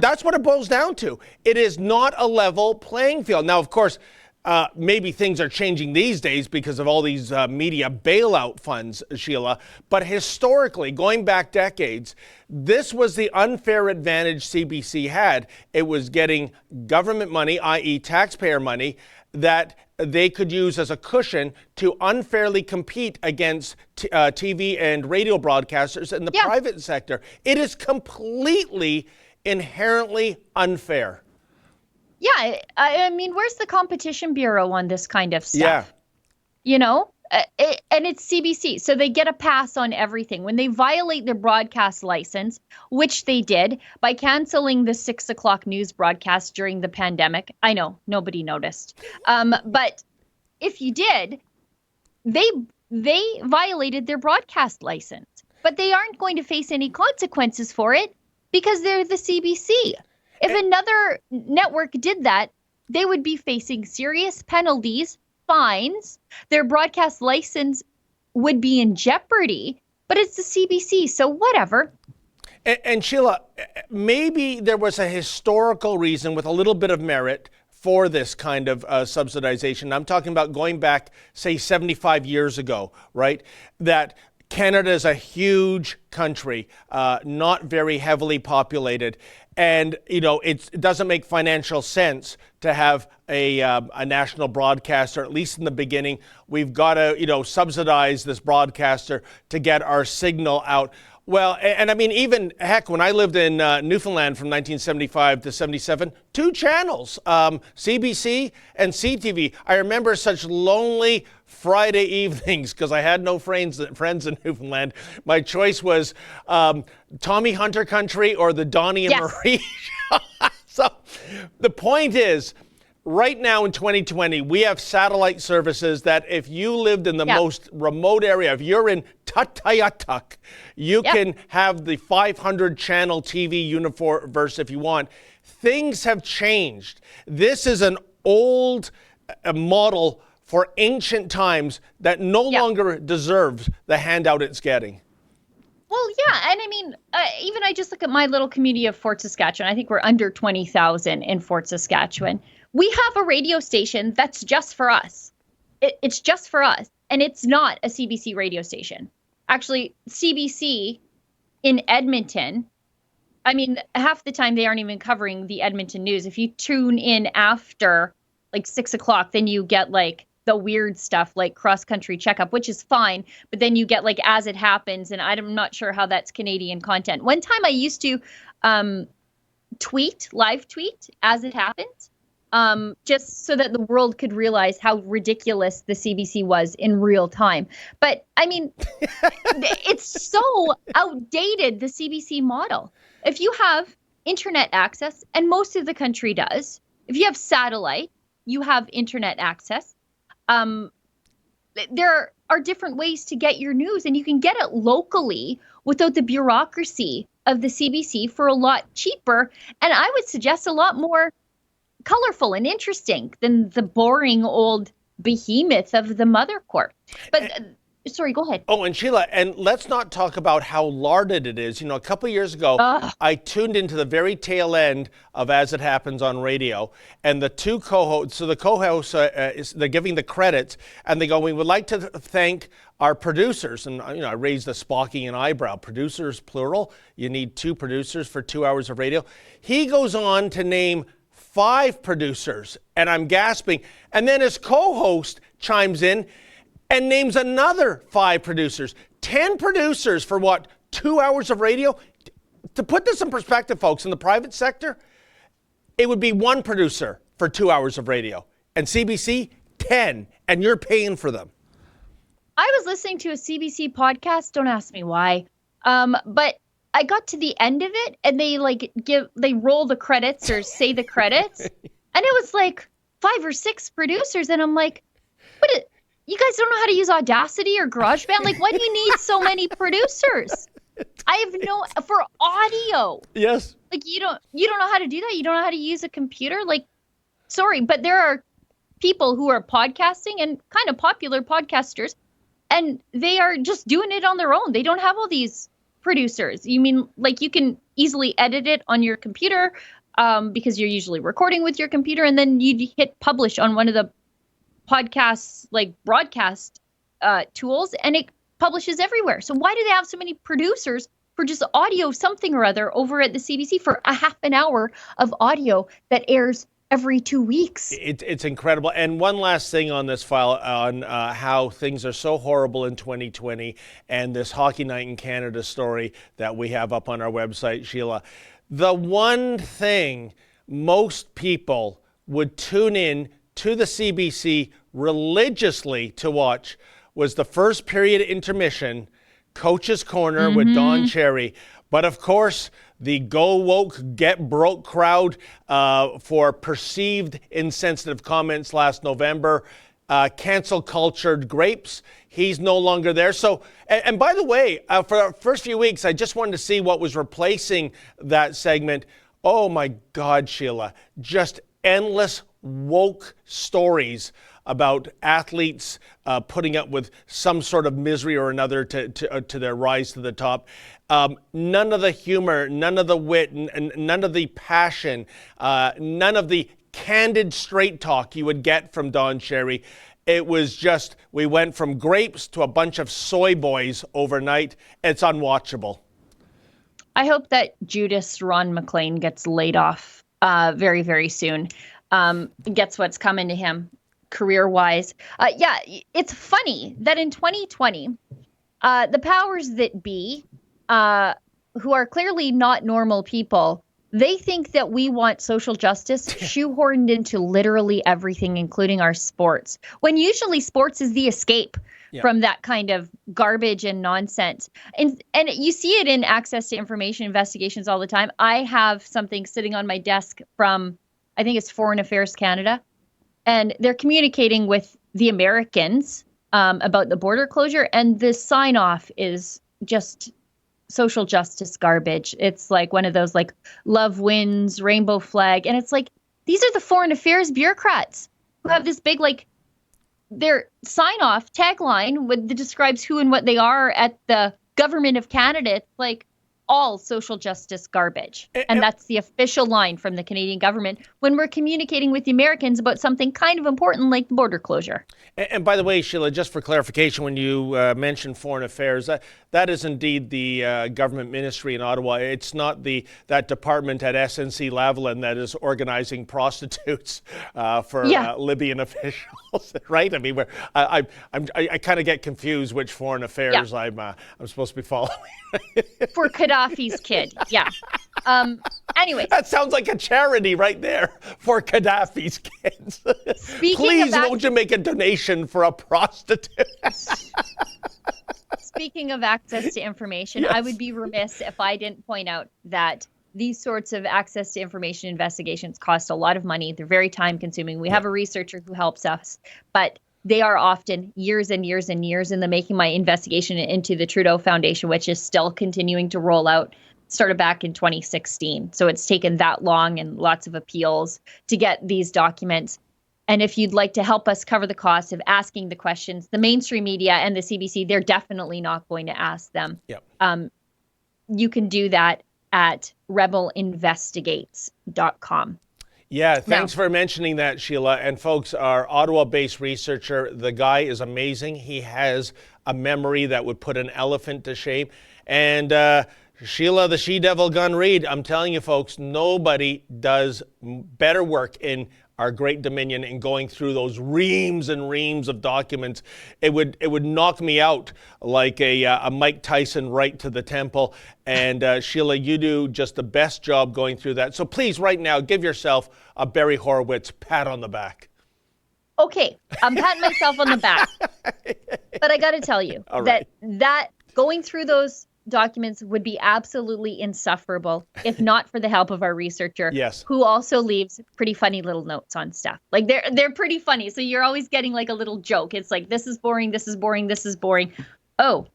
That's what it boils down to. It is not a level playing field. Now, of course, maybe things are changing these days because of all these media bailout funds, Sheila. But historically, going back decades, this was the unfair advantage CBC had. It was getting government money, i.e. taxpayer money, that they could use as a cushion to unfairly compete against TV and radio broadcasters in the private sector. It is completely, inherently unfair. Yeah, I mean, where's the Competition Bureau on this kind of stuff? Yeah. You know, and it's CBC, so they get a pass on everything. When they violate their broadcast license, which they did by canceling the 6 o'clock news broadcast during the pandemic. I know, nobody noticed. But if you did, they violated their broadcast license. But they aren't going to face any consequences for it because they're the CBC. If another network did that, they would be facing serious penalties, fines. Their broadcast license would be in jeopardy, but it's the CBC, so whatever. And Sheila, maybe there was a historical reason with a little bit of merit for this kind of subsidization. I'm talking about going back, say, 75 years ago, right? That Canada is a huge country, not very heavily populated. And, you know, it doesn't make financial sense to have a national broadcaster, at least in the beginning. We've got to, you know, subsidize this broadcaster to get our signal out. Well, and I mean, even, heck, when I lived in Newfoundland from 1975 to 77, 2 channels, CBC and CTV. I remember such lonely Friday evenings because I had no friends in Newfoundland. My choice was Tommy Hunter Country or the Donnie and Marie show. So the point is, right now in 2020, we have satellite services that if you lived in the most remote area, if you're in Tutayatuk, you can have the 500 channel TV universe if you want. Things have changed. This is an old model for ancient times that no longer deserves the handout it's getting. Well, yeah. And I mean, even I just look at my little community of Fort Saskatchewan. I think we're under 20,000 in Fort Saskatchewan. We have a radio station that's just for us. It's just for us. And it's not a CBC radio station. Actually, CBC in Edmonton, I mean, half the time they aren't even covering the Edmonton news. If you tune in after like 6 o'clock, then you get like the weird stuff like cross country checkup, which is fine. But then you get like as it happens. And I'm not sure how that's Canadian content. One time I used to live tweet as it happens, just so that the world could realize how ridiculous the CBC was in real time. But I mean, it's so outdated, the CBC model. If you have internet access, and most of the country does, if you have satellite, you have internet access. There are different ways to get your news, and you can get it locally without the bureaucracy of the CBC for a lot cheaper. And I would suggest a lot more colorful and interesting than the boring old behemoth of the Mother Corp. But sorry, go ahead. Oh, and Sheila, and let's not talk about how larded it is. You know, a couple of years ago, I tuned into the very tail end of As It Happens on radio, and the two co-hosts, so the co-hosts, they're giving the credits, and they go, we would like to thank our producers. And, you know, I raised the Spockian eyebrow. Producers, plural. You need 2 producers for 2 hours of radio. He goes on to name 5 producers, and I'm gasping. And then his co-host chimes in and names another 5 producers. 10 producers for what, 2 hours of radio? To put this in perspective, folks, in the private sector, it would be 1 producer for 2 hours of radio. And CBC, 10, and you're paying for them. I was listening to a CBC podcast, don't ask me why, but I got to the end of it, and they roll the credits or say the credits, and it was like 5 or 6 producers, and I'm like, you guys don't know how to use Audacity or GarageBand? Like, why do you need so many producers? I have for audio. Yes. Like, you don't know how to do that? You don't know how to use a computer? Like, sorry, but there are people who are podcasting and kind of popular podcasters, and they are just doing it on their own. They don't have all these producers. You mean like you can easily edit it on your computer because you're usually recording with your computer, and then you hit publish on one of the podcasts like broadcast tools, and it publishes everywhere. So why do they have so many producers for just audio something or other over at the CBC for a half an hour of audio that airs every 2 weeks? It's incredible. And one last thing on this file on how things are so horrible in 2020 and this Hockey Night in Canada story that we have up on our website, Sheila. The one thing most people would tune in to the CBC religiously to watch was the first period intermission, Coach's Corner with Don Cherry. But of course, the go woke, get broke crowd for perceived insensitive comments last November, cancel cultured grapes. He's no longer there. So, and by the way, for our first few weeks, I just wanted to see what was replacing that segment. Oh my God, Sheila, just endless woke stories about athletes putting up with some sort of misery or another to their rise to the top. None of the humor, none of the wit, none of the passion, none of the candid straight talk you would get from Don Cherry. It was just, we went from grapes to a bunch of soy boys overnight. It's unwatchable. I hope that Judas Ron McLean gets laid off very, very soon. Gets what's coming to him career-wise. Yeah, it's funny that in 2020, the powers that be, who are clearly not normal people, they think that we want social justice shoehorned into literally everything, including our sports, when usually sports is the escape from that kind of garbage and nonsense. And you see it in access to information investigations all the time. I have something sitting on my desk from, I think it's Foreign Affairs Canada, and they're communicating with the Americans about the border closure, and the sign-off is just social justice garbage. It's like one of those like love wins, rainbow flag, and it's like, these are the foreign affairs bureaucrats who have this big like their sign-off tagline that describes who and what they are at the government of Canada. It's like all social justice garbage. And that's the official line from the Canadian government when we're communicating with the Americans about something kind of important like the border closure. And by the way, Sheila, just for clarification, when you mentioned foreign affairs, that is indeed the government ministry in Ottawa. It's not that department at SNC-Lavalin that is organizing prostitutes for Libyan officials, right? I mean, I kind of get confused which foreign affairs I'm supposed to be following. For Gaddafi's kid, Anyway, that sounds like a charity right there for Gaddafi's kids. Please, won't you make a donation for a prostitute? Speaking of access to information, I would be remiss if I didn't point out that these sorts of access to information investigations cost a lot of money. They're very time consuming. We have a researcher who helps us, but they are often years and years and years in the making. My investigation into the Trudeau Foundation, which is still continuing to roll out, started back in 2016. So it's taken that long and lots of appeals to get these documents. And if you'd like to help us cover the cost of asking the questions, the mainstream media and the CBC, they're definitely not going to ask them. Yep. You can do that at rebelinvestigates.com. Yeah, thanks for mentioning that, Sheila. And folks, our Ottawa-based researcher, the guy is amazing. He has a memory that would put an elephant to shame. And Sheila, the she-devil gun Reid, I'm telling you folks, nobody does better work in our great dominion in going through those reams and reams of documents. It would knock me out like a Mike Tyson right to the temple. And Sheila, you do just the best job going through that. So please, right now, give yourself a Barry Horowitz pat on the back. Okay, I'm patting myself on the back. But I got to tell you that going through those documents would be absolutely insufferable if not for the help of our researcher, who also leaves pretty funny little notes on stuff. Like they're pretty funny. So you're always getting like a little joke. It's like, this is boring, this is boring, this is boring. Oh,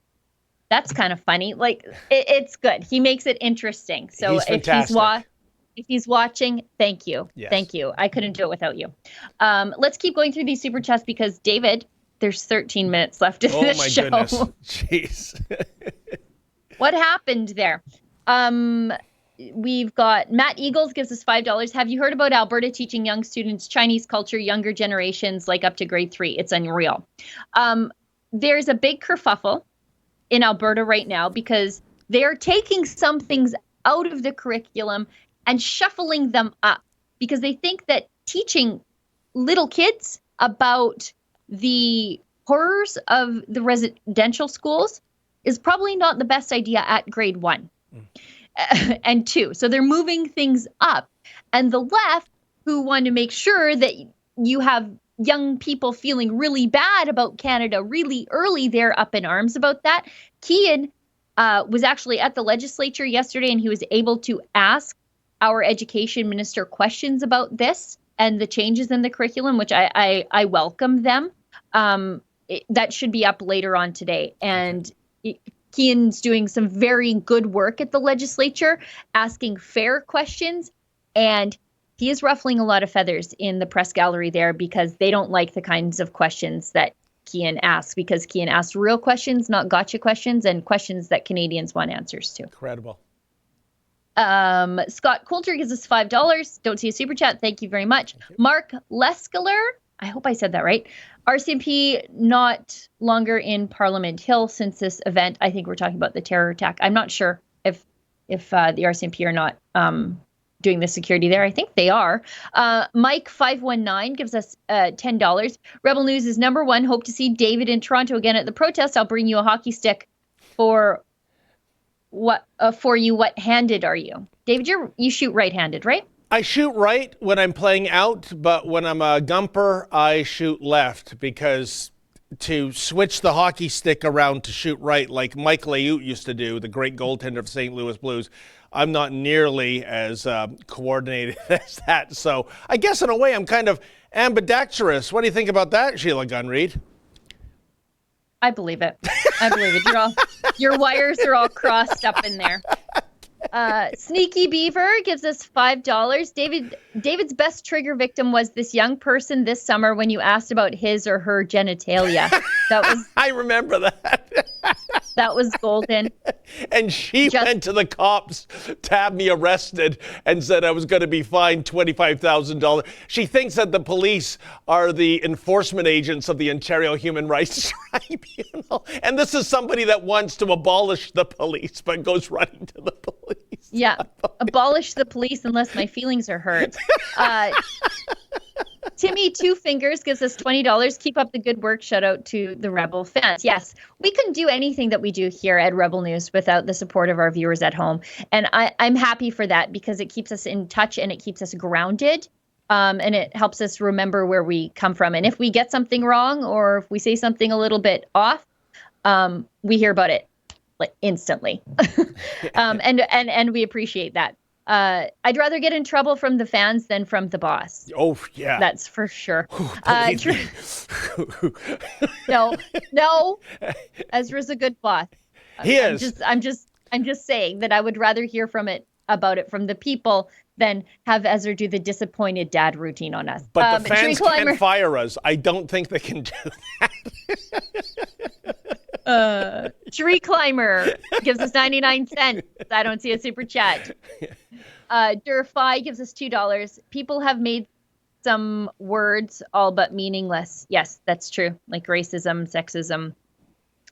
that's kind of funny. Like it's good. He makes it interesting. So if he's watching, thank you. Yes. Thank you. I couldn't do it without you. Let's keep going through these super chats because David, there's 13 minutes left in this show. Oh my goodness. Jeez. What happened there? We've got Matt Eagles gives us $5. Have you heard about Alberta teaching young students Chinese culture, younger generations, like up to grade 3? It's unreal. There's a big kerfuffle in Alberta right now because they're taking some things out of the curriculum and shuffling them up because they think that teaching little kids about the horrors of the residential schools is probably not the best idea at grade 1 and 2. So they're moving things up. And the left, who want to make sure that you have young people feeling really bad about Canada really early, they're up in arms about that. Cian was actually at the legislature yesterday, and he was able to ask our education minister questions about this and the changes in the curriculum, which I welcome them. That should be up later on today. And Cian's doing some very good work at the legislature, asking fair questions, and he is ruffling a lot of feathers in the press gallery there because they don't like the kinds of questions that Cian asks, because Cian asks real questions, not gotcha questions, and questions that Canadians want answers to. Incredible. Scott Coulter gives us $5. Don't see a super chat. Thank you very much. Mark Leskaler, I hope I said that right. RCMP not longer in Parliament Hill since this event. I think we're talking about the terror attack. I'm not sure if the RCMP are not doing the security there. I think they are. Mike 519 gives us $10. Rebel News is number 1. Hope to see David in Toronto again at the protest. I'll bring you a hockey stick for you. What-handed are you? David, you shoot right-handed, right? I shoot right when I'm playing out, but when I'm a gumper, I shoot left, because to switch the hockey stick around to shoot right, like Mike Leute used to do, the great goaltender of St. Louis Blues, I'm not nearly as coordinated as that. So I guess in a way I'm kind of ambidextrous. What do you think about that, Sheila Gunn Reid? I believe it. I believe it. Your wires are all crossed up in there. Sneaky Beaver gives us $5. David's best trigger victim was this young person this summer when you asked about his or her genitalia. I remember that. That was golden. And she went to the cops to have me arrested and said I was going to be fined $25,000. She thinks that the police are the enforcement agents of the Ontario Human Rights Tribunal. And this is somebody that wants to abolish the police but goes running to the police. Yeah, abolish the police unless my feelings are hurt. Timmy Two Fingers gives us $20. Keep up the good work. Shout out to the Rebel fans. Yes, we couldn't do anything that we do here at Rebel News without the support of our viewers at home. And I'm happy for that because it keeps us in touch and it keeps us grounded. And it helps us remember where we come from. And if we get something wrong or if we say something a little bit off, we hear about it like instantly. And we appreciate that. I'd rather get in trouble from the fans than from the boss. Oh, yeah. That's for sure. Me. No. Ezra's a good boss. He is. I'm just saying that I would rather hear about it from the people than have Ezra do the disappointed dad routine on us. But the fans can't fire us. I don't think they can do that. Tree Climber gives us 99 cents. I don't see a super chat. Durfy gives us $2. People have made some words all but meaningless. Yes, that's true. Like racism, sexism,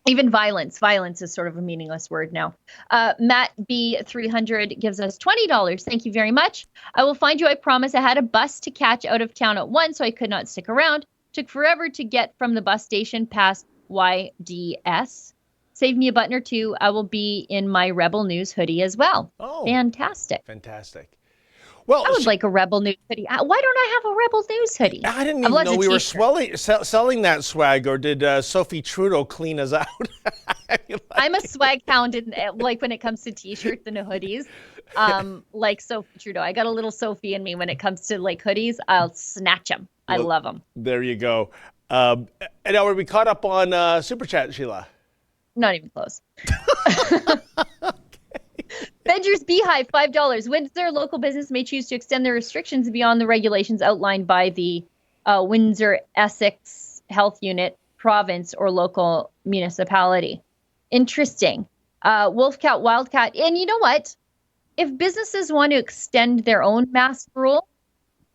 even violence. Violence is sort of a meaningless word now. Matt B300 gives us $20. Thank you very much. I will find you, I promise. I had a bus to catch out of town at 1, so I could not stick around. Took forever to get from the bus station past YDS. Save me a button or two. I will be in my Rebel News hoodie as well. Oh, fantastic. Well, I would like a Rebel News hoodie. Why don't I have a Rebel News hoodie? I didn't even know we were selling that swag, or did Sophie Trudeau clean us out? I'm a swag hound, like when it comes to T-shirts and hoodies. Like Sophie Trudeau. I got a little Sophie in me when it comes to like hoodies. I'll snatch them. I love them. There you go. And now, are we caught up on Super Chat, Sheila? Not even close. Benjer's Beehive, $5. Windsor local business may choose to extend their restrictions beyond the regulations outlined by the Windsor Essex Health Unit, province, or local municipality. Interesting. Wolfcat, Wildcat. And you know what? If businesses want to extend their own mask rule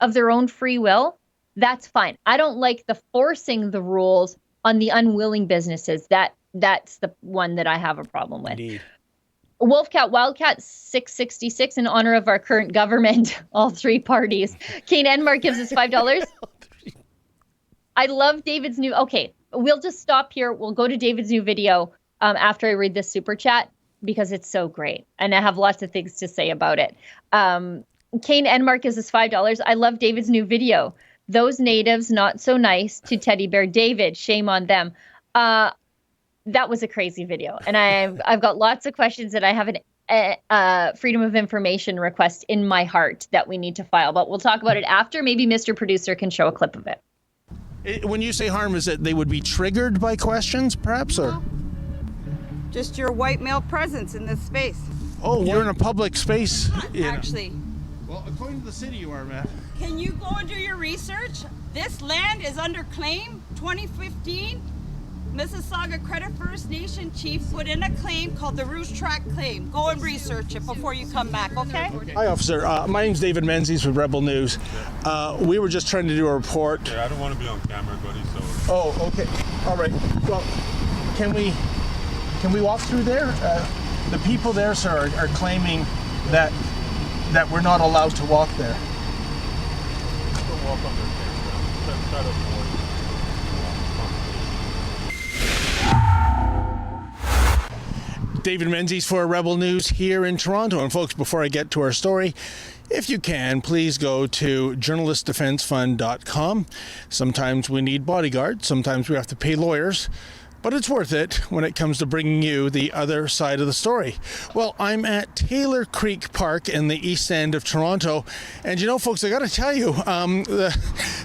of their own free will, that's fine. I don't like the forcing the rules on the unwilling businesses. That's the one that I have a problem with. Indeed. Wolfcat Wildcat 666 in honor of our current government, all three parties. Kane Enmark gives us $5. I love David's new. Okay, we'll just stop here. We'll go to David's new video after I read this super chat because it's so great and I have lots of things to say about it. Kane Enmark gives us $5. I love David's new video. Those natives not so nice to Teddy Bear David. Shame on them. That was a crazy video, and I've got lots of questions that I have an Freedom of Information request in my heart that we need to file, but we'll talk about it after. Maybe Mr. Producer can show a clip of it. When you say harm, is it they would be triggered by questions, perhaps, or just your white male presence in this space? Oh, you're in a public space. Actually. Well, according to the city, you are, Matt. Can you go and do your research? This land is under claim 2015. Mississauga Credit First Nation chief put in a claim called the Rouge Track claim. Go and research it before you come back, okay? Hi, officer. My name's David Menzies with Rebel News. We were just trying to do a report. Yeah, I don't want to be on camera, buddy, so... Oh, okay. All right. Well, can we walk through there? The people there, sir, are claiming that we're not allowed to walk there. Don't walk on their campground. Try to avoid David Menzies for Rebel News here in Toronto. And folks, before I get to our story, if you can, please go to journalistdefensefund.com. Sometimes we need bodyguards, sometimes we have to pay lawyers, but it's worth it when it comes to bringing you the other side of the story. Well, I'm at Taylor Creek Park in the east end of Toronto, and you know, folks, I got to tell you, the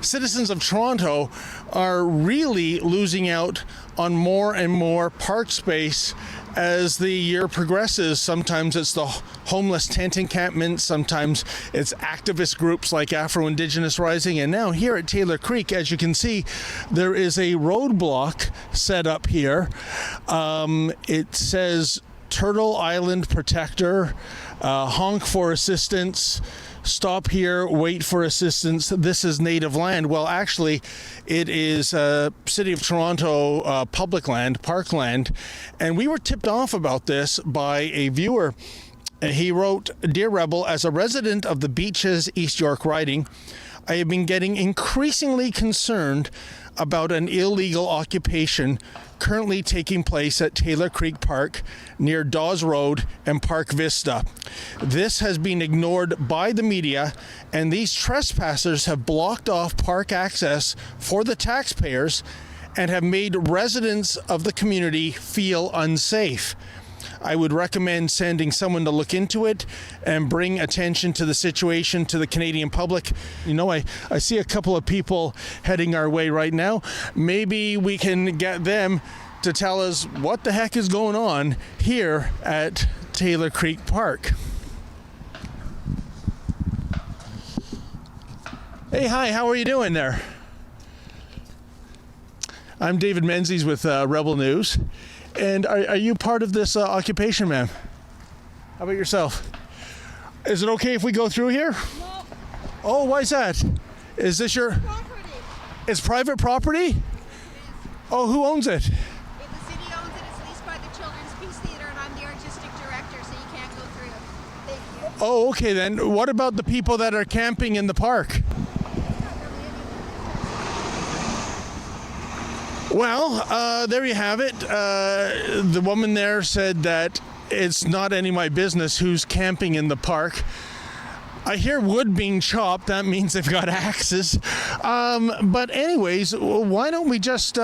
citizens of Toronto are really losing out on more and more park space as the year progresses. Sometimes it's the homeless tent encampment, sometimes it's activist groups like Afro-Indigenous Rising, and now here at Taylor Creek, as you can see, there is a roadblock set up here. It says Turtle Island Protector, honk for assistance, stop here, wait for assistance, this is native land. Well, actually, it is City of Toronto public land, parkland, and we were tipped off about this by a viewer. He wrote, "Dear Rebel, as a resident of the Beaches, East York riding, I have been getting increasingly concerned about an illegal occupation currently taking place at Taylor Creek Park near Dawes Road and Park Vista. This has been ignored by the media, and these trespassers have blocked off park access for the taxpayers and have made residents of the community feel unsafe. I would recommend sending someone to look into it and bring attention to the situation to the Canadian public." You know, I see a couple of people heading our way right now. Maybe we can get them to tell us what the heck is going on here at Taylor Creek Park. Hey, hi, how are you doing there? I'm David Menzies with Rebel News. And are you part of this occupation, ma'am? How about yourself? Is it okay if we go through here? No. Oh, why is that? Is this your... Property. It's private property? Oh, who owns it? If the city owns it, it's leased by the Children's Peace Theatre, and I'm the artistic director, so you can't go through. Thank you. Oh, okay then. What about the people that are camping in the park? Well, there you have it. The woman there said that it's not any of my business who's camping in the park. I hear wood being chopped. That means they've got axes. But anyways, why don't we just...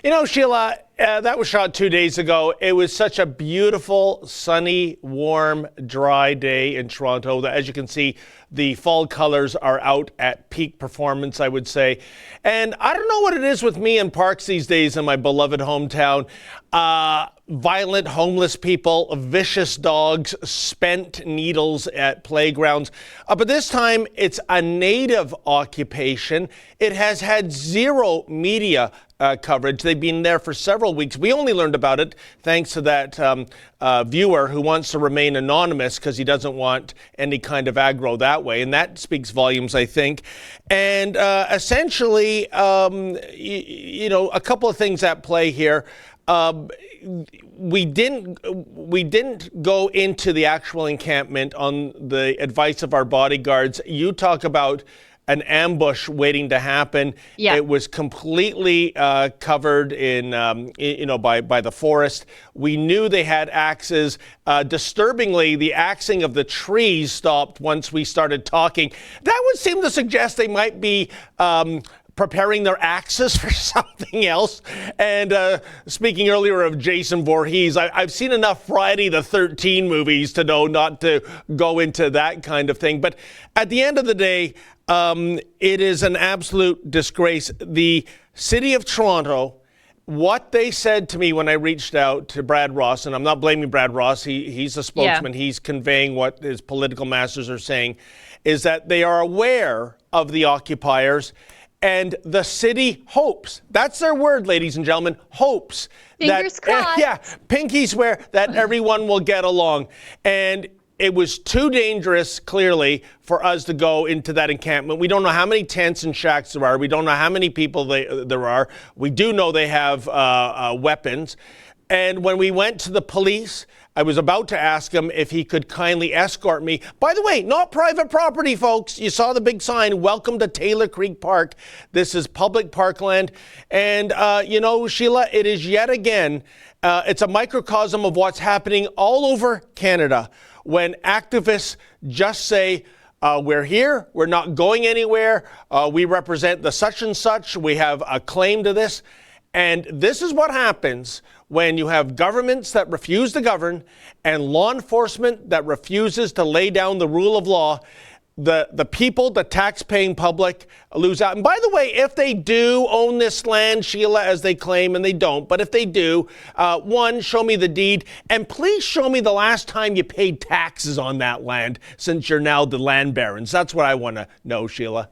You know, Sheila, that was shot 2 days ago. It was such a beautiful, sunny, warm, dry day in Toronto. As you can see, the fall colors are out at peak performance, I would say. And I don't know what it is with me in parks these days in my beloved hometown. Violent homeless people, vicious dogs, spent needles at playgrounds. But this time, it's a native occupation. It has had zero media coverage. They've been there for several weeks. We only learned about it thanks to that viewer who wants to remain anonymous because he doesn't want any kind of aggro that way. And that speaks volumes, I think. And essentially, you know, a couple of things at play here. We didn't go into the actual encampment on the advice of our bodyguards. You talk about an ambush waiting to happen. Yeah. It was completely covered in, you know, by the forest. We knew they had axes. Disturbingly, the axing of the trees stopped once we started talking. That would seem to suggest they might be preparing their axes for something else. And speaking earlier of Jason Voorhees, I've seen enough Friday the 13th movies to know not to go into that kind of thing. But at the end of the day, it is an absolute disgrace. The City of Toronto, what they said to me when I reached out to Brad Ross, and I'm not blaming Brad Ross, he's a spokesman, he's conveying what his political masters are saying, is that they are aware of the occupiers. And the city hopes, that's their word, ladies and gentlemen, hopes. Fingers crossed. Yeah, pinky swear that everyone will get along. And it was too dangerous, clearly, for us to go into that encampment. We don't know how many tents and shacks there are. We don't know how many people there are. We do know they have weapons. And when we went to the police, I was about to ask him if he could kindly escort me. By the way, not private property, folks. You saw the big sign, welcome to Taylor Creek Park. This is public parkland. And, you know, Sheila, it is yet again, it's a microcosm of what's happening all over Canada when activists just say, we're here, we're not going anywhere, we represent the such and such, we have a claim to this. And this is what happens when you have governments that refuse to govern and law enforcement that refuses to lay down the rule of law. the people, the tax-paying public, lose out. And by the way, if they do own this land, Sheila, as they claim, and they don't, but if they do, one, show me the deed, and please show me the last time you paid taxes on that land, since you're now the land barons. That's what I want to know, Sheila.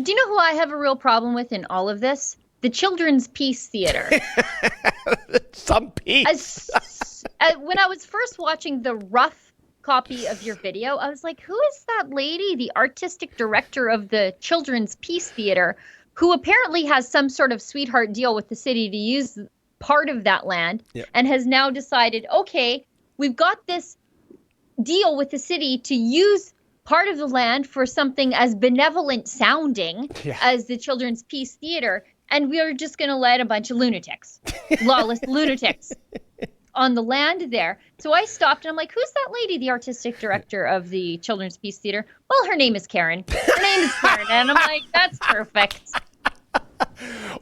Do you know who I have a real problem with in all of this? The Children's Peace Theater. Some peace. When I was first watching the rough copy of your video, I was like, who is that lady, the artistic director of the Children's Peace Theater, who apparently has some sort of sweetheart deal with the city to use part of that land, and has now decided, okay, we've got this deal with the city to use part of the land for something as benevolent sounding as the Children's Peace Theater, and we are just going to let a bunch of lunatics, lawless lunatics, on the land there. So I stopped and I'm like, who's that lady, the artistic director of the Children's Peace Theater? Well, her name is Karen. Her name is Karen. And I'm like, that's perfect.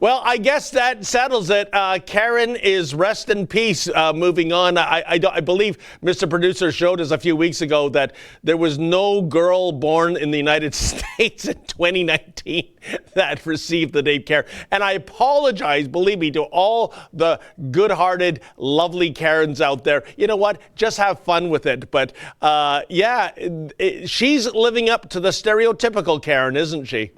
Well, I guess that settles it. Karen is rest in peace. Moving on, I believe Mr. Producer showed us a few weeks ago that there was no girl born in the United States in 2019 that received the name Karen. And I apologize, believe me, to all the good-hearted, lovely Karens out there. You know what? Just have fun with it. But she's living up to the stereotypical Karen, isn't she?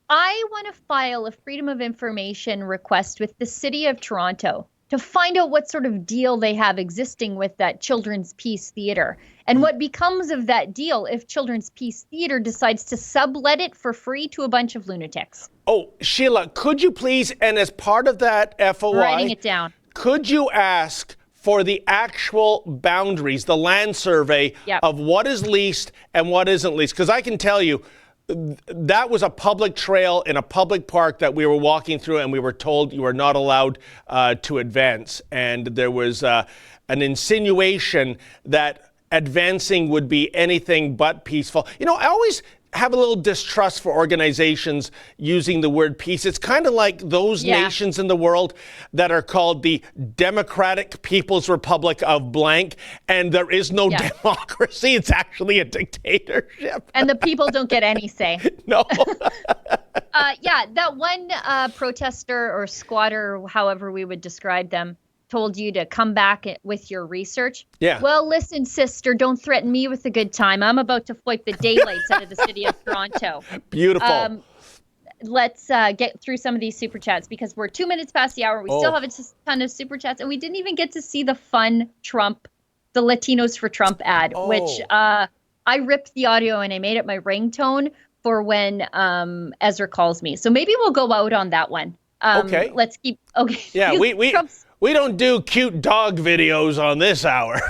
I want to file a Freedom of Information request with the City of Toronto to find out what sort of deal they have existing with that Children's Peace Theater and what becomes of that deal if Children's Peace Theater decides to sublet it for free to a bunch of lunatics. Oh, Sheila, could you please, and as part of that FOI, writing it down, could you ask for the actual boundaries, the land survey of what is leased and what isn't leased? Because I can tell you, that was a public trail in a public park that we were walking through, and we were told you were not allowed to advance. And there was an insinuation that advancing would be anything but peaceful. You know, I always have a little distrust for organizations using the word peace. It's kind of like those nations in the world that are called the Democratic People's Republic of blank, and there is no democracy. It's actually a dictatorship. And the people don't get any say. No. That one protester or squatter, however we would describe them, told you to come back with your research. Yeah. Well, listen, sister, don't threaten me with a good time. I'm about to wipe the daylights out of the city of Toronto. Beautiful. Let's get through some of these super chats because we're 2 minutes past the hour. We still have a ton of super chats, and we didn't even get to see the fun the Latinos for Trump ad, which I ripped the audio and I made it my ringtone for when Ezra calls me. So maybe we'll go out on that one. Okay. Let's keep. Okay. Yeah, we don't do cute dog videos on this hour.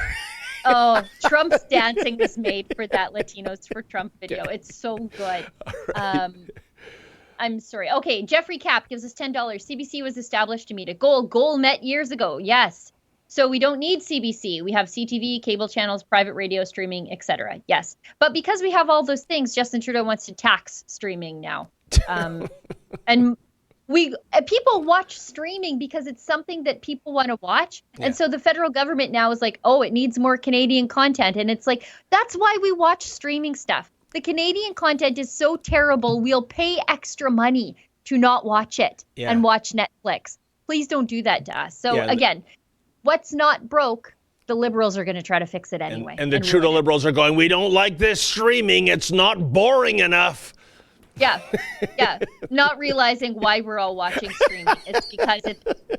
Trump's dancing was made for that Latinos for Trump video. Okay. It's so good. Right. I'm sorry. Okay, Jeffrey Cap gives us $10. CBC was established to meet a goal met years ago. Yes. So we don't need CBC. We have CTV, cable channels, private radio streaming, etc. Yes. But because we have all those things, Justin Trudeau wants to tax streaming now. And people watch streaming because it's something that people want to watch. Yeah. And so the federal government now is like, it needs more Canadian content. And it's like, that's why we watch streaming stuff. The Canadian content is so terrible, we'll pay extra money to not watch it and watch Netflix. Please don't do that to us. So again, what's not broke, the Liberals are going to try to fix it anyway. And the Trudeau Liberals are going, we don't like this streaming. It's not boring enough. Yeah. Not realizing why we're all watching streaming. It's because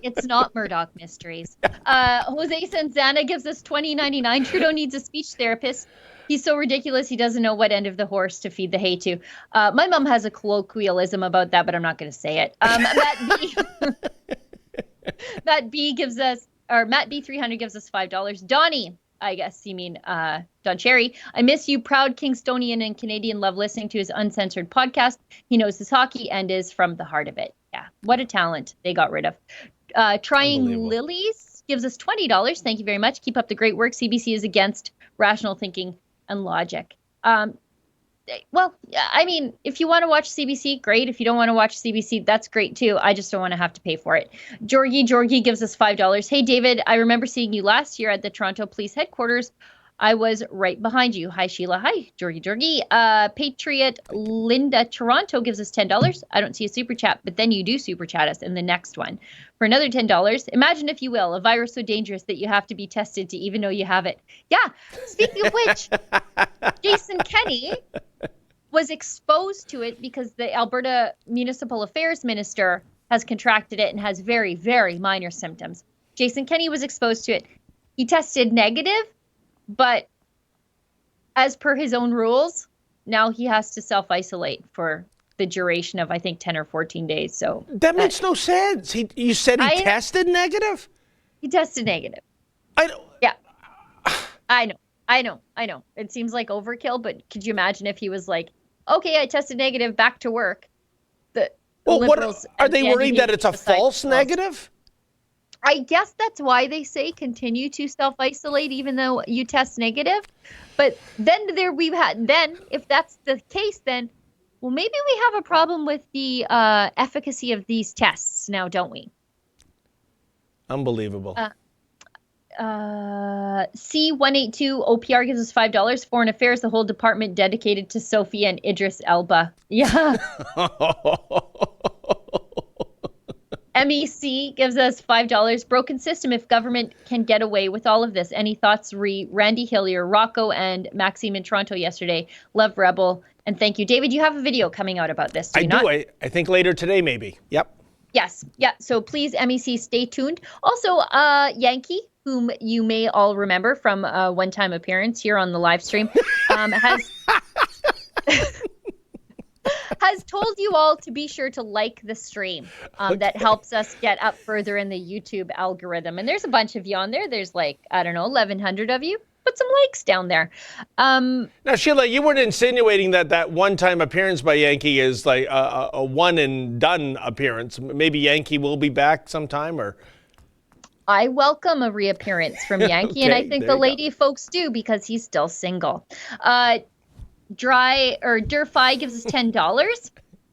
it's not Murdoch Mysteries. Jose Sanzana gives us $20.99. Trudeau needs a speech therapist. He's so ridiculous he doesn't know what end of the horse to feed the hay to. My mom has a colloquialism about that, but I'm not going to say it. Matt B300 gives us $5. Donnie, I guess you mean Don Cherry. I miss you, proud Kingstonian and Canadian. Love listening to his uncensored podcast. He knows his hockey and is from the heart of it. Yeah, what a talent they got rid of. Trying Lilies gives us $20. Thank you very much. Keep up the great work. CBC is against rational thinking and logic. Well, I mean, if you want to watch CBC, great. If you don't want to watch CBC, that's great too. I just don't want to have to pay for it. Georgie gives us $5. Hey, David, I remember seeing you last year at the Toronto Police Headquarters. I was right behind you. Hi, Sheila. Hi, Georgie. Patriot Linda Toronto gives us $10. I don't see a super chat, but then you do super chat us in the next one for another $10. Imagine, if you will, a virus so dangerous that you have to be tested to even know you have it. Yeah. Speaking of which, Jason Kenney was exposed to it because the Alberta Municipal Affairs Minister has contracted it and has very, very minor symptoms. Jason Kenney was exposed to it. He tested negative, but as per his own rules, now he has to self-isolate for the duration of, I think, 10 or 14 days. So that makes no sense. You said he tested negative? He tested negative. I don't. Yeah. I know. It seems like overkill, but could you imagine if he was like, okay, I tested negative, back to work? What are they worried that it's a false negative? I guess that's why they say continue to self-isolate even though you test negative. But then if that's the case, then well, maybe we have a problem with the efficacy of these tests now, don't we? Unbelievable. C182 OPR gives us $5. Foreign Affairs, the whole department dedicated to Sophia and Idris Elba. Yeah. MEC gives us $5. Broken system if government can get away with all of this. Any thoughts? Randy Hillier, Rocco, and Maxime in Toronto yesterday. Love Rebel. And thank you. David, you have a video coming out about this. I do. I think later today, maybe. Yep. Yes. Yeah. So please, MEC, stay tuned. Also, Yankee, whom you may all remember from a one-time appearance here on the live stream, has told you all to be sure to like the stream. That helps us get up further in the YouTube algorithm. And there's a bunch of you on there. There's 1,100 of you. Put some likes down there. Now, Sheila, you weren't insinuating that one-time appearance by Yankee is like a one-and-done appearance. Maybe Yankee will be back sometime, or... I welcome a reappearance from Yankee, and I think the lady folks do because he's still single. Durfi gives us $10.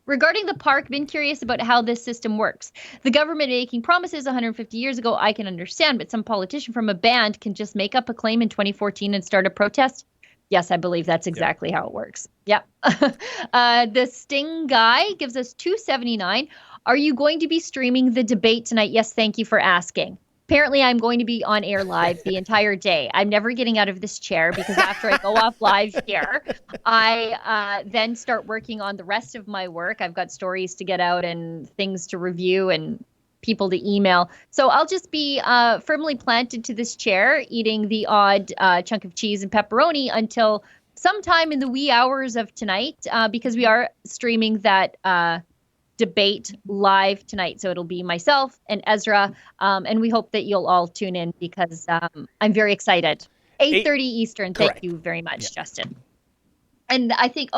Regarding the park, been curious about how this system works. The government making promises 150 years ago, I can understand, but some politician from a band can just make up a claim in 2014 and start a protest. Yes, I believe that's exactly how it works. Yep. The Sting guy gives us $2.79. Are you going to be streaming the debate tonight? Yes, thank you for asking. Apparently, I'm going to be on air live the entire day. I'm never getting out of this chair because after I go off live here, I then start working on the rest of my work. I've got stories to get out and things to review and people to email. So I'll just be firmly planted to this chair, eating the odd chunk of cheese and pepperoni until sometime in the wee hours of tonight, because we are streaming that debate live tonight. So it'll be myself and Ezra, and we hope that you'll all tune in because I'm very excited. 8:30 Eastern. Correct. Thank you very much, Justin. And I think,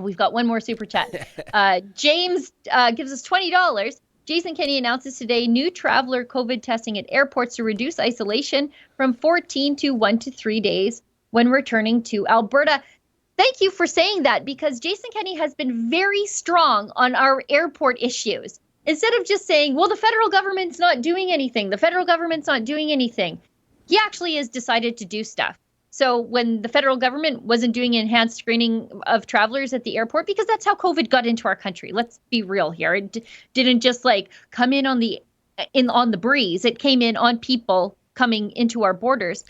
we've got one more super chat. James gives us $20. Jason Kenney announces today new traveler COVID testing at airports to reduce isolation from 14 to 1 to 3 days when returning to Alberta. Thank you for saying that, because Jason Kenney has been very strong on our airport issues. Instead of just saying, well, the federal government's not doing anything. He actually has decided to do stuff. So when the federal government wasn't doing enhanced screening of travelers at the airport, because that's how COVID got into our country. Let's be real here. It didn't just come in on the breeze. It came in on people coming into our borders.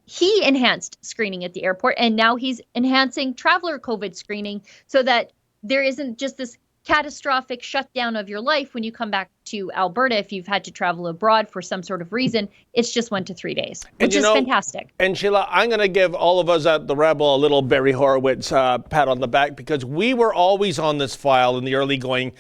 He enhanced screening at the airport, and now he's enhancing traveler COVID screening so that there isn't just this catastrophic shutdown of your life when you come back to Alberta. If you've had to travel abroad for some sort of reason, it's just 1 to 3 days, which is fantastic. And Sheila, I'm going to give all of us at the Rebel a little Barry Horowitz pat on the back, because we were always on this file in the early going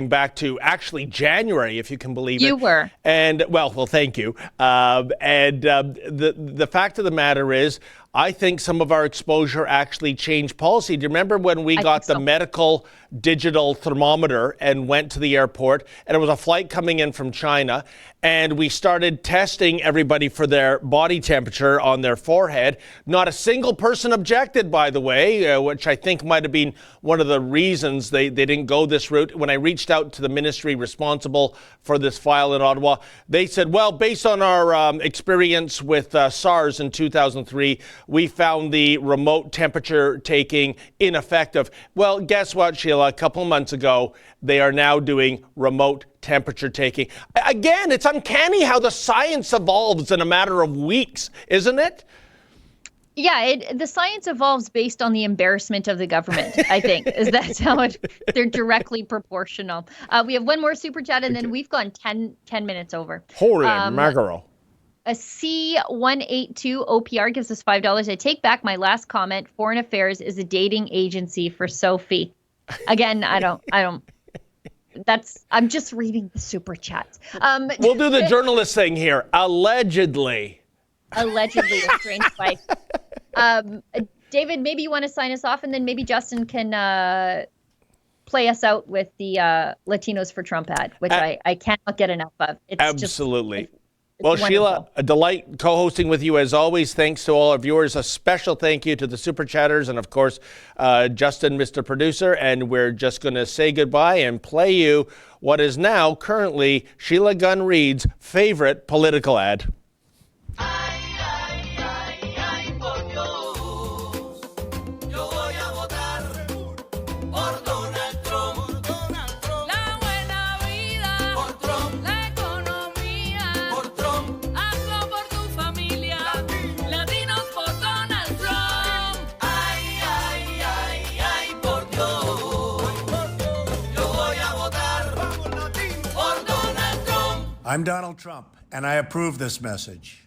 back to actually January, if you can believe it. You were. And well, thank you. The fact of the matter is, I think some of our exposure actually changed policy. Do you remember when we got the medical digital thermometer and went to the airport, and it was a flight coming in from China, and we started testing everybody for their body temperature on their forehead? Not a single person objected, by the way, which I think might have been one of the reasons they didn't go this route. When I reached out to the ministry responsible for this file in Ottawa, they said, well, based on our experience with SARS in 2003, we found the remote temperature taking ineffective. Well, guess what, Sheila? A couple of months ago, they are now doing remote temperature taking. Again, it's uncanny how the science evolves in a matter of weeks, isn't it? Yeah, the science evolves based on the embarrassment of the government, I think. That's how they're directly proportional. We have one more super chat, and then we've gone 10 minutes over. Holy mackerel. A C182 OPR gives us $5. I take back my last comment. Foreign Affairs is a dating agency for Sophie. Again, I don't. I'm just reading the super chats. We'll do the journalist thing here. Allegedly. Allegedly a strange wife. David, maybe you want to sign us off, and then maybe Justin can play us out with the Latinos for Trump ad, which I cannot get enough of. It's absolutely. It's well, wonderful. Sheila, a delight co-hosting with you as always. Thanks to all our viewers. A special thank you to the super chatters and, of course, Justin, Mr. Producer. And we're just going to say goodbye and play you what is now currently Sheila Gunn Reid's favorite political ad. I'm Donald Trump, and I approve this message.